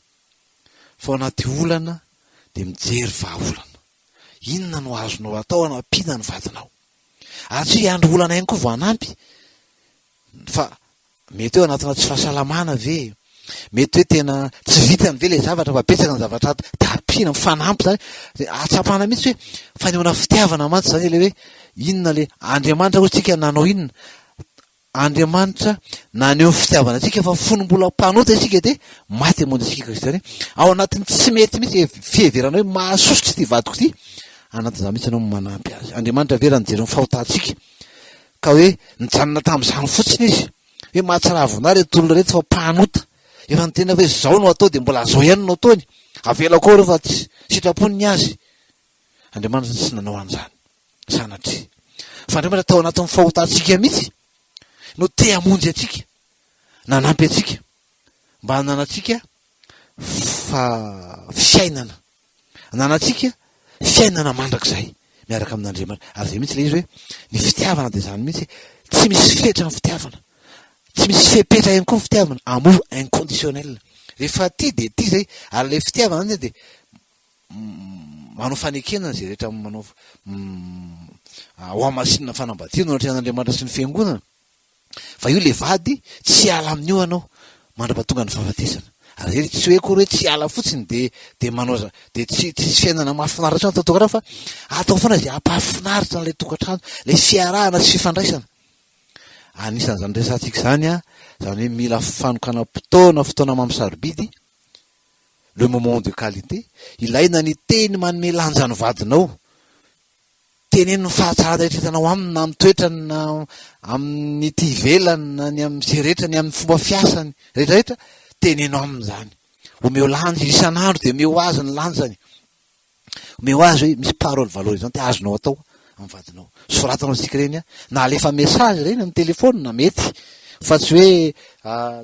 fa ao anaty olana de mijery vahaolana. Inona no azonao atao anampiana ny vadinao? Ary tsy andro olana ihany koa vao anampy, fa mety hoe anatina tsy fahasalamana ve, mety hoe tena tsy vitany ve le zavatra fa betsaka ny zavatra de ampina mifanampy zany, de atsapana mihitsy hoe fanehoana fitiavana mantsy zany le hoe inona le Andriamanitra ho tsika nanao inona, Andriamanitra naneho fitiavana tsika fa fonombola mpanota isika de maty amonjy antsika Kristy. Zany ao anatin'ny tsy mety mihitsy fiheverana hoe mahasosotry ty vadiko ty, anatin'izany mihitsy anao manampy azy. Andriamanitra vera nijery ny fahotantsika ka hoe nijanona tamin'izany fotsiny izy hoe mahatsiravona reto olona reto fa mpanota, efa nitena hoe zao no atao de mbola zao ihany no ataony, avela koa rehefa tsy sitraponiny azy. Andriamanitra tsy nanao an'izany sanatria fa Andriamanitra tao anatin'ny fahotantsika mihitsy no te hamonjy atsika, nanampy atsika mba hananatsika fiainana, hananatsika fiainana mandrakizay miaraka amin'Andriamanitra. Ary zay mihitsy le izy hoe ny fitiavana de zany mihitsy, tsy misy fetra ny fitiavana, tsy misy fepetra ihany koa ny fitiavana, amour inconditionnel. Rehefa ty de ty zay, ary le fitiavana zany de manao fanekena zay rehetra manao ho amasinina fanambadiana ohatry an'Andriamanitra sy ny fiangonana. Fa io le vady tsy ala amin'io anao mandra-pahatonga ny fahafatesana. Ary zay tsy hoe koa hoe tsy ala fotsiny de manao de tsy fiainana mahafinaritra atao tokantrano, fa atao foana zay ampahafinaritra n'ilay tokantrano, lay fiarahana sy fifandraisana. Anisan'izany resantsika zany zany hoe mila fanokana fotoana mampisarobidy, le moment de qualité. Ilaina ny teny manome lanja ny vadinao, teneniny fahatsarana rehetra hitanao aminy na amin'ny toetrany na amin'ny ty ivelany na ny amin'izay rehetra, ny amin'ny fomba fiasany rehetrarehetra, tenenao amin'izany. Omeo lanja isan'andro de omeo azy ny lanjany, omeo azy hoe misy parole valorisante te azonao atao amin'ny vadinao. Soratanao tsika reny na alefa message reny amin'ny telefôny na mety, fa tsy hoe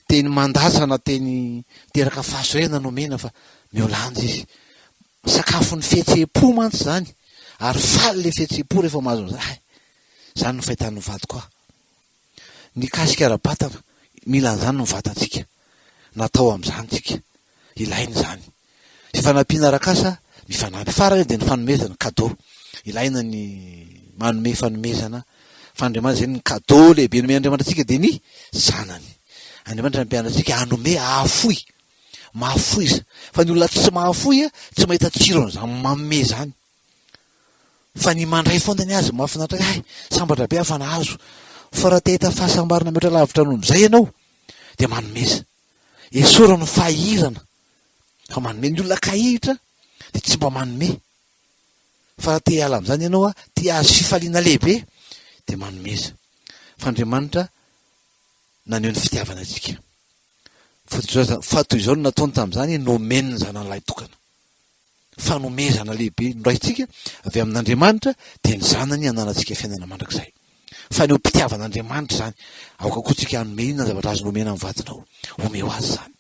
teny mandatsana, teny teraka fahasorena no mena, fa meo lanja izy sakafo ny fihetseham-po mantsy zany, ary faly le fihetseham-po rehefa mahazo an'izany. Zany no fahitan'ny vady koa. Ny kasika ara-batana, mila an'izany no vatantsika. Natao amin'izany tsika. Ilainy zany. Fifanampiana arak'asa, mifanampy. Farany dia ny fanomezana, cadeau. Ilaina ny manome fanomezana. Fa Andriamanitra zay ny cadeau lehibe nome Andriamanitra tsika dia ny zanany. Andriamanitra nampianatra tsika hanome ahafoy. Mahafoy izy. Fa ny olona tsy mahafoy tsy mahita tsirony zany manome zany. Fa ny mandray fondany azy mahafinaritra, sambatra be afa nahazo. Fa raha te-hita fahasambarana mihoatra lavitra noho izay ianao, dia manomeza. Esorano ny fahirana. Fa manome ny olona kahiritra dia tsy mba manome. Fa raha te hiala amin'izany ianao, te hahazo fifaliana lehibe, dia manomeza. Fa Andriamanitra naneho ny fitiavana antsika. Fa toy izao no nataony tamin'izany, nomeny ny zanan'ilay tokana. Fanomezana lehibe noraitsika avy amin'Andriamanitra dia ny zanany hananantsika fiainana mandrakizay. Fa ny mpitiavan'Andriamanitra zany, aoka koa tsika hanome inona zavatra azo nomena amin'ny vadinao, omeo azy zany.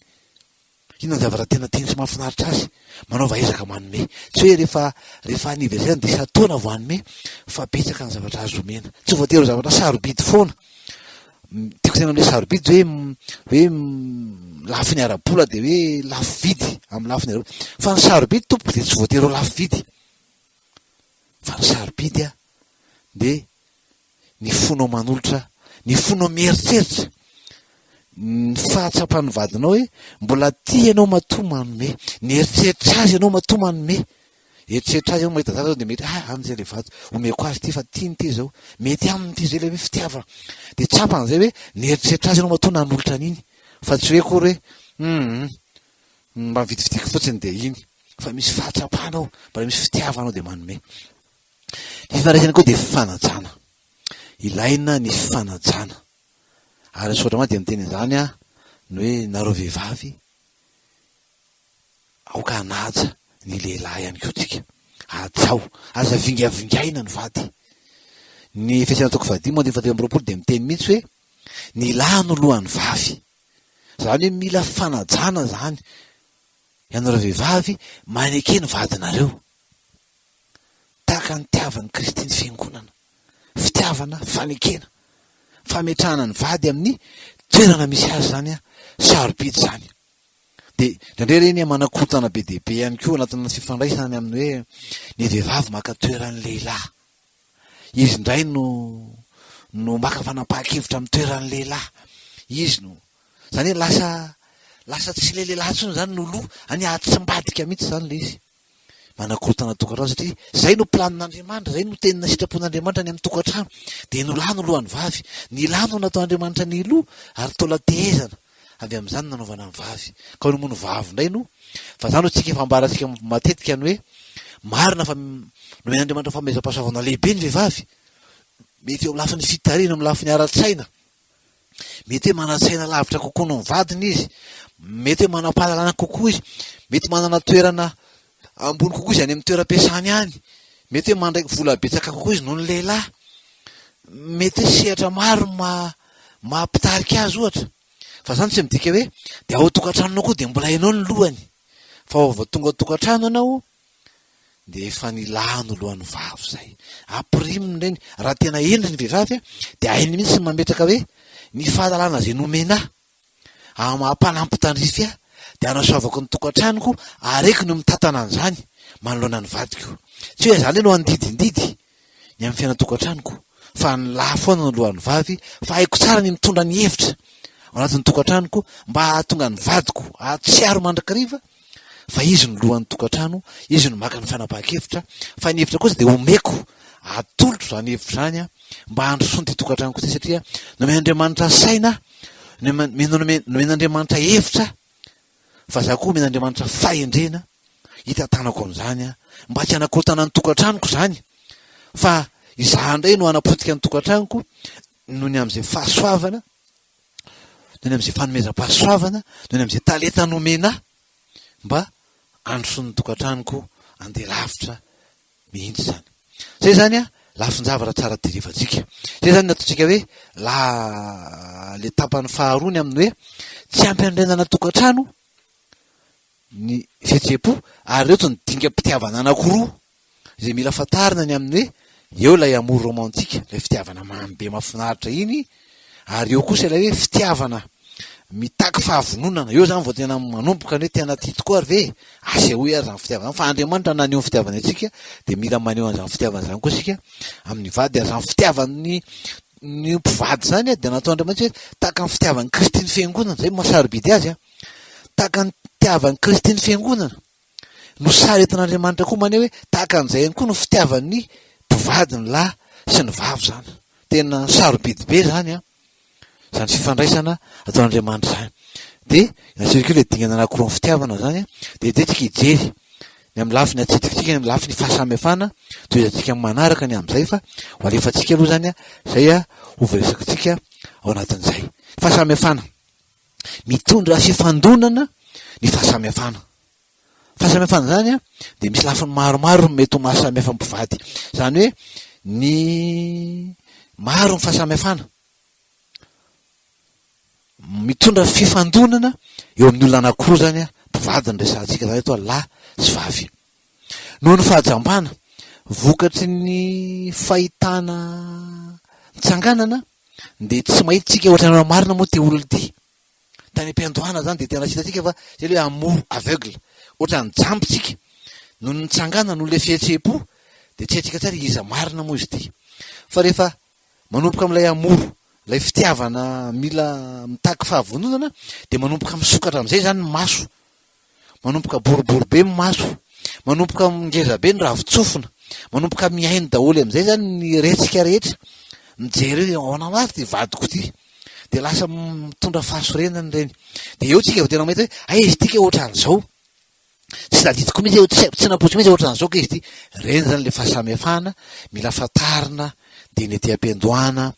Inona zavatra tena tiany sy mahafinaritra azy, manaova ezaka manome. Tsy hoe rehefa anniversaire dia isa-taona vao hanome, fa betsaka ny zavatra azo omena. Tsy voatery zavatra sarobidy foana. Tiako tena amin'ilay sarobidy hoe lafiny ara-bola dia hoe lafo vidy amin'ny lafiny ara-bola. Fa ny sarobidy tompoko dia tsy voatery ho lafo vidy. Fa ny sarobidy dia ny fonao manolotra, ny fonao mieritreritra, ny fahatsapan'ny vadinao hoe mbola tia ianao matoa manome, ny eritreritra azy ianao matoa manome. Eritreritra azy ianao mahita zany dia mety amin'izay le vato omeko azy ty fa tiany ty zao, mety aminy ty zay le hoe fitiavana. Dia tsapan'izay hoe ny eritreritra azy ianao matoa nanolotra an'iny. Fa tsy hoe kory hoe mba vitivitika fotsiny dia iny, fa misy fahatsapanao, mbola misy fitiavanao dia manome. Ny fifandraisana koa dia fifanajana. Ilaina ny fifanajana. Ary sotra ma dia miteny izany ny hoe nareo vehivavy aoka hanaja ny lehilahy ihany koa tsika. Ajao, aza vingavingaina ny vady. Ny fiasana toko vadimo dia miteny mihitsy hoe ny lahy no lohan'ny vavy. Zany hoe mila fanajana zany. Ianareo vehivavy maneke ny vadinareo. Tahaka ny tiavan'ny Kristy ny fiangonana. Fitiavana, fanekena, fametrahana ny vady amin'ny toerana misy azy zany sarobidy zany. Dia ndraindray reny manakotana be dia be ihany koa anatin'ny fifandraisany amin'ny hoe ny vehivavy maka toeran'ny lehilahy. Izy indray no maka fanapahan-kevitra amin'ny toeran'ny lehilahy. Izy no zany hoe lasa tsy le lehilahy tsony zany no loha, any tsy mbadika mihitsy zany le izy. Manakotana tokantrano satria zay no planin'Andriamanitra, zay no tenina sitrapon'Andriamanitra ny amin'ny tokantrano. Dia ny lahy no lohan'ny vavy, ny lahy no nataon'Andriamanitra ny loha ary tola tehezana. Avy amin'izany nanaovana ny vavy. Ka hono moa ny vavy indray no, fa zany ho tsika fambarantsika matetika ny hoe marina fa nomen'Andriamanitra fanomezam-pahasoavana lehibe ny vehivavy. Mety eo amin'ny lafiny fitarina, amin'ny lafiny ara-tsaina. Mety hoe mana-tsaina lavitra kokoa noho ny vadiny izy. Mety hoe manam-pahalalana kokoa izy. Mety manana toerana ambony kokoa izy any amin'ny toeram-piasany any. Mety hoe mandray vola betsaka kokoa izy noho ny lehilahy. Mety hoe sehatra maro mampitarika azy ohatra. Fa zany tsy midika hoe dia ao tokantranonao koa dia mbola ianao ny lohany. Fa vao tonga tokantrano ianao dia efa ny lahy no lohan'ny vavy zay. Ampiriminy ireny. Raha tena endry ny vehivavy dia hainy mihitsy mametraka hoe ny fahalalana zay nomena mampanampy tandrify dia anasoavako ny tokantranoko areko no mitantana an'izany manoloana ny vadiko. Tsy hoe zany no andidindidy ny amin'ny fiaina tokantranoko, fa ny lahy foana no lohan'ny vavy, fa haiko tsara ny mitondra ny hevitra ao anatin'ny tokantranoko mba hahatonga ny vadiko ahatsiaro mandrakariva. Fa izy no lohan'ny tokantrano, izy no maka ny fanapahan-kevitra, fa ny hevitra kosa dia omeko atolotro zany hevitra zany mba handrosoany ty tokantranoko ty, satria nomen'Andriamanitra saina, nomen'Andriamanitra hevitra, fa za koa nomen'Andriamanitra fahendrena hitantanako amin'izany mba tsy hanakotana ny tokantranoko zany. Fa izaho indray no hanapotika ny tokantranoko noho ny amin'izay fahasoavana, noho ny amin'izay fanomezam-pahasoavana, noho ny amin'izay talenta nomena mba androsoany tokantranoko andeha lavitra mihitsy zany. Zay zany lafin-javatra tsara direvantsika. Zay zany nataontsika hoe le tapany faharoany amin'ny hoe tsy ampy andrenana tokantrano ny fihetseham-po ary reo to ny dingam-pitiavana anankiroa izay mila fatarina ny amin'ny hoe eo lay amour romantique lay fitiavana mambe mahafinaritra iny ary eo kosa ilay hoe fitiavana mitaky fahavononana eo zany vao tena manomboka ny hoe tena tia tokoa ary ve asehoe ary zany fitiavana fa Andriamanitra naneho ny fitiavana antsika de mila maneho an'izany fitiavana zany koa sika amin'ny vady ary zany fitiavany ny mpivady zany de natao Andriamanitra hoe tahaka ny fitiavany Kristy ny fiangonana zay mahasarobidy azy tahaka ny fitiavany Kristy ny fiangonana no saretin'Andriamanitra koa maneho hoe tahaka an'izay ihany koa no fitiavany mpivady ny lahy sy ny vavy zany tena sarobidy be zany zany fifandraisana ataon'Andriamanitra zany de nasirika le dingana anankiroa ny fitiavana zany de tsika hijery ny amin'ny lafiny atsidikitsika ny amin'ny lafiny fahasamihafana toy izantsika manaraka ny amin'izay fa ho alefantsika aloha zany zay ho voaresakitsika ao anatin'izay fahasamihafana mitondra fifandonana ny fahasamihafana zany de misy lafiny maromaro mety ho mahasamihafa mpivady zany hoe ny maro ny fahasamihafana mitondra fifandonana eo amin'ny olona anankiroa zany mpivady ny resantsika zany atao lahy sy vavy noho ny fahajambana vokatry ny fahitana nitsanganana de tsy mahitsika ohatrany marina moa ty olona ty tany am-piandohana zany de tena hitatsika fa zay le amour aveugle ohatrany jambitsika noho ny nitsangana noho le fihetseham-po de tsy haitsika tsara iza marina moa izy ty fa rehefa manomboka amin'ilay amour lay fitiavana mila mitaky fahavononana de manomboka misokatra am'izay zany ny maso manomboka boribory be ny maso manomboka ngeza be ny ravitsofina manomboka miainy daholo am'izay zany ny retsika rehetra mijery ao anamazy ty vadiko ty de lasa mitondra fahasorenany reny de eo tsika tena mahita hoe izy tika ohatran'izao tsy tadidiko mihitsy tsy napotsy mihitsy ohatran'izao ka izy ty reny zany le fahasamihafana mila fatarina de ny ety am-piandohana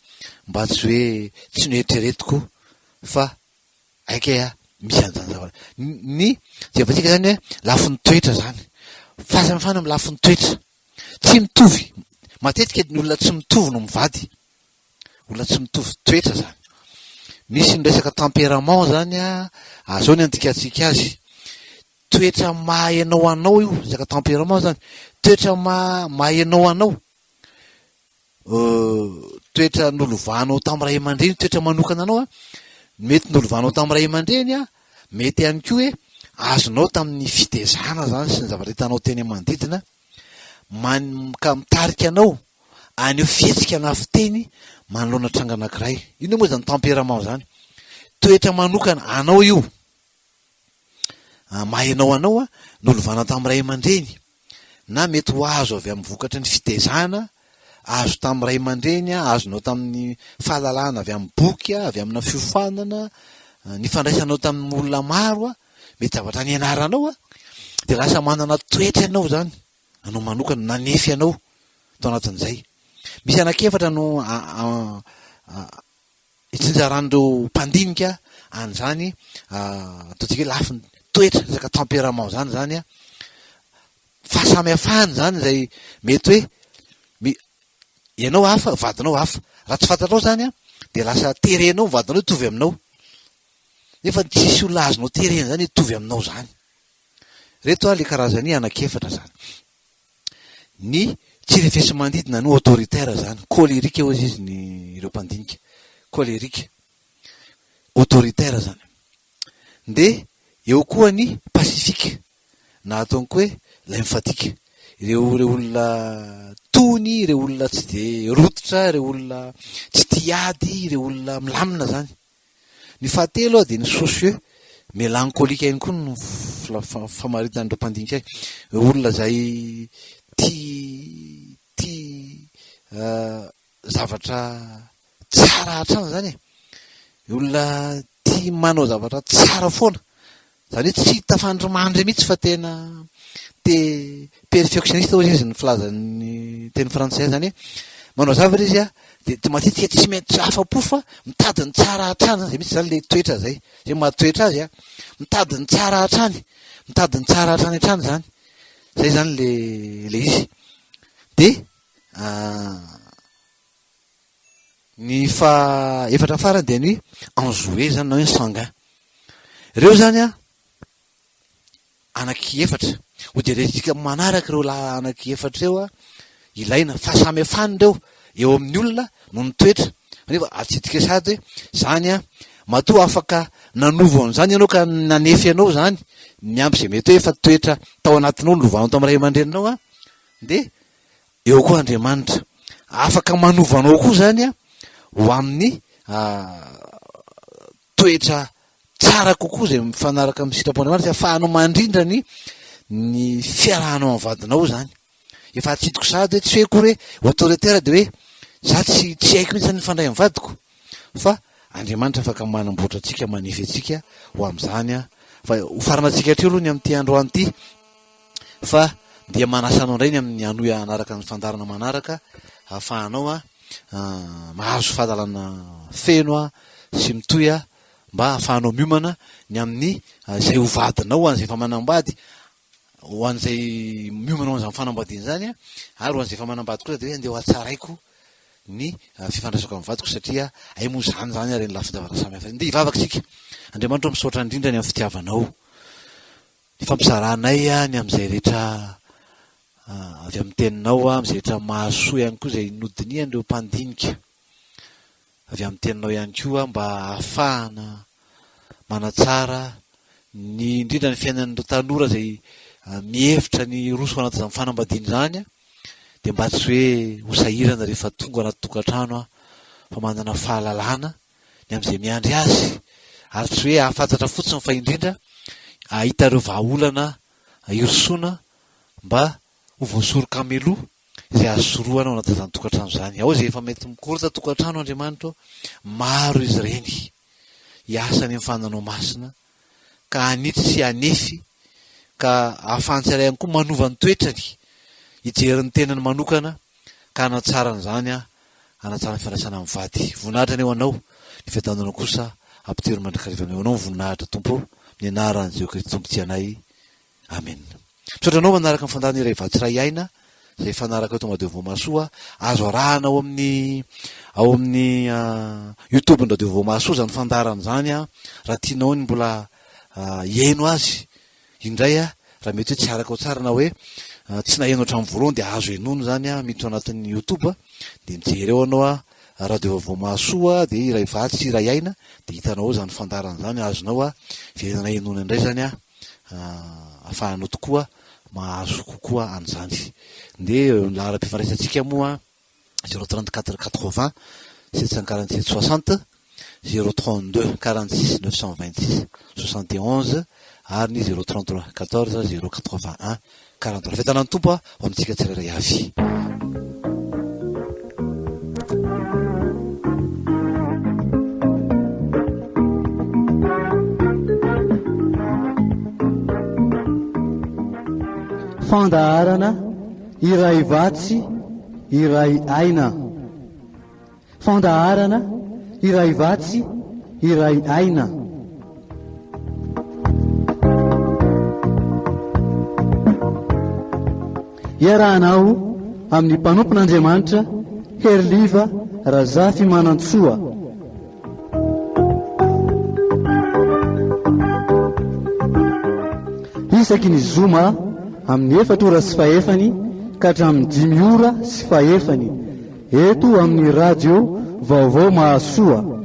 mba tsy hoe tsy noeritreretiko fa aika misy an'izany zavatra ny jevatsika zany hoe lafin'ny toetra zany fahasamihafana amin'ny lafin'ny toetra tsy mitovy matetika ny olona tsy mitovy no mivady olona tsy mitovy toetra zany misy ny resaka tempérament zany zao ny andikatsika azy toetra mahaenao anao io resaka tempérament zany toetra mahaenao anao toetra nolovanao tamin'ny ray aman-dreny toetra manokana anao mety nolovanao tamin'ny ray aman-dreny mety ihany koa hoe azonao tamin'ny fitezana zany sy ny zavatra hitanao teny manodidina ka mitarika anao aneo fihetsika anafiteny manoloana tranga anankiray ino moa zany tempérament zany toetra manokana anao io mahaenao anao nolovana tamin'ny ray aman-dreny na mety ho azo avy amin'ny vokatry ny fitezana azo tamin'ny ray aman-dreny azonao tamin'ny fahalalana avy amin'ny boky avy amina fiofanana ny fandraisanao tamin'ny olona maro mety zavatra ny anaranao de lasa manana toetra ianao zany anao manokana nanefy anao tao anatin'izay misy anakefatra no itsinjaran'ireo mpandinika an'izany ataontsika hoe lafiny toetra resaka tempérament zany zany fahasamihafana zany zay mety hoe ianao hafa vadinao hafa raha tsy fantatrao zany de lasa terenao vadinao hitovy aminao nefa tsisy olona azonao terena zany hitovy aminao zany reto le karazany anakefatra zany ny tsy revesy mandidina ny autoritaire zany colérique eo izy ny ireo mpandinika colérique autoritaire zany de eo koa ny pacifique na ataonko hoe lymphatique ireo olona tony ireo olona tsy de rototra ireo olona tsy tiady ireo olona milamina zany ny fahatelo de ny socieux mélancolique ihany koa no famaritan'ireo mpandinika ay olona zay zavatra tsara hatrany zany olona tia manao zavatra tsara foana zany hoe tsy tafandrimandry mihitsy fa tena perfectionniste ozy izy ny filazan'ny teny frantsay zany hoe manao zavatra izy de matetika tsy maintsy afa-po fa mitady ny tsara hatrany zay mihitsy zany le toetra zay mahatoetra azy mitady ny tsara hatrany hatrany zany zay zany le izy de ny efatra farany de ny enjoué zany na hoe sanguin reo zany anaky efatra ho jerentsika manaraka ireo la anaky efatra eo a ilaina fa samy afany reo eo amin'ny olona no ny toetra nefa atsitika sady hoe zany a matoa afaka nanovo an'izany ianao ka nanefy anao zany miampy zay mety hoe efa toetra tao anatinao novanao tamin'ny ray aman-dreninao a de eo koa Andriamanitra afaka manovanao koa zany a ho amin'ny toetra tsara kokoa zay mifanaraka amin'ny sitrapon'Andriamanitra afahanao mandrindra ny fiarahanao amin'ny vadinao zany efa atsitiko sady hoe tsy hoe kory hoe autoritaire de hoe za tsy haiko mihitsy ny fandray amin'ny vadiko fa Andriamanitra afaka manamboatra atsika manefy atsika ho amin'izany a fa ho faranatsika hatreo aloha ny amin'ity androany ity fa dia manasanao indray ny amin'ny anoy anaraka ny fandarana manaraka ahafahanao a mahazo fahalalana feno a sy mitoy a mba ahafahanao miomana ny amin'ny zay ho vadinao an'izay efa manambady ho an'izay miomana an'izany fanambadiana zany a ary ho an'izay efa manambady kosa de hoe andeha ho atsaraiko ny fifandraisako amin'ny vadiko satria ay moa zany ary ny lafidavana samy hafa nde hivavaka tsika Andriamanitra misaotra indrindra ny amin'ny fitiavanao ny fampizaranay a ny amin'izay rehetra avy amin'ny teninao a amin'izay rehetra mahasoa ihany koa zay nodiniany reo mpandinika avy amin'ny teninao ihany koa mba ahafahana manatsara ny indrindra ny fiainan'ireo tanora zay mihevitra ny roso anaty izany fanambadiana zany a de mba tsy hoe ho sahirana rehefa tonga anaty tokantrano a fa manana fahalalana ny amin'izay miandry azy ary tsy hoe ahafantatra fotsiny fa indrindra ahita ireo vahaolana hirosona mba ho voasoroka meloa izay azo soroana ao anatin'izany tokantrano zany ao zay efa mety mikorota tokantrano Andriamanitra maro izy reny hiasany amin'ny fananao masina ka hanitry sy hanefy ka ahafantsara ihany koa manova ny toetrany hijeriny tenany manokana ka anatsarany zany a anatsara ny fiandraisana amin'ny vady voninahitra ny eo anao ny fiadanana kosa ampitery mandrakarivanao eo anao ny voninahitra tompo ny anaran'i Jehovah Kristy tompo ty anay amen. Misaotra anao manaraka ny fandarana iray vatsy ray aina zay fanaraka eto Radio Vomasoa azo arahana ao amin'ny YouTube ny Radio Vomasoa zany fandarana zany a raha tianao ny mbola hiaino azy indray a raha mety hoe tsy araka ao tsara na hoe tsy nahaino hatramin'ny voalohany de azo enono zany a miditra anatin'ny YouTube de mijery eo anao a Radio Vomasoa de iray vatsy iray aina de hitanao zany fandarana zany azonao a verana enona indray zany a afahanao tokoa mahazo kokoa an'izany de lahara-pifandraisantsika moa 034 80 747 60 032 46 926 71 ary ny 033 14 081 43 fitanany tompo a ho amintsika tsirairay avy. Fandaharana iray vatsy iray aina. Fandaharana iray vatsy iray aina. Iarahanao amin'ny mpanompon'Andriamanitra Herliva Razafy Manantsoa. Isaky ny zoma amin'ny 4 ora sy fahefany ka hatramin'ny 5 ora sy fahefany eto amin'ny radio Vaovao Mahasoa.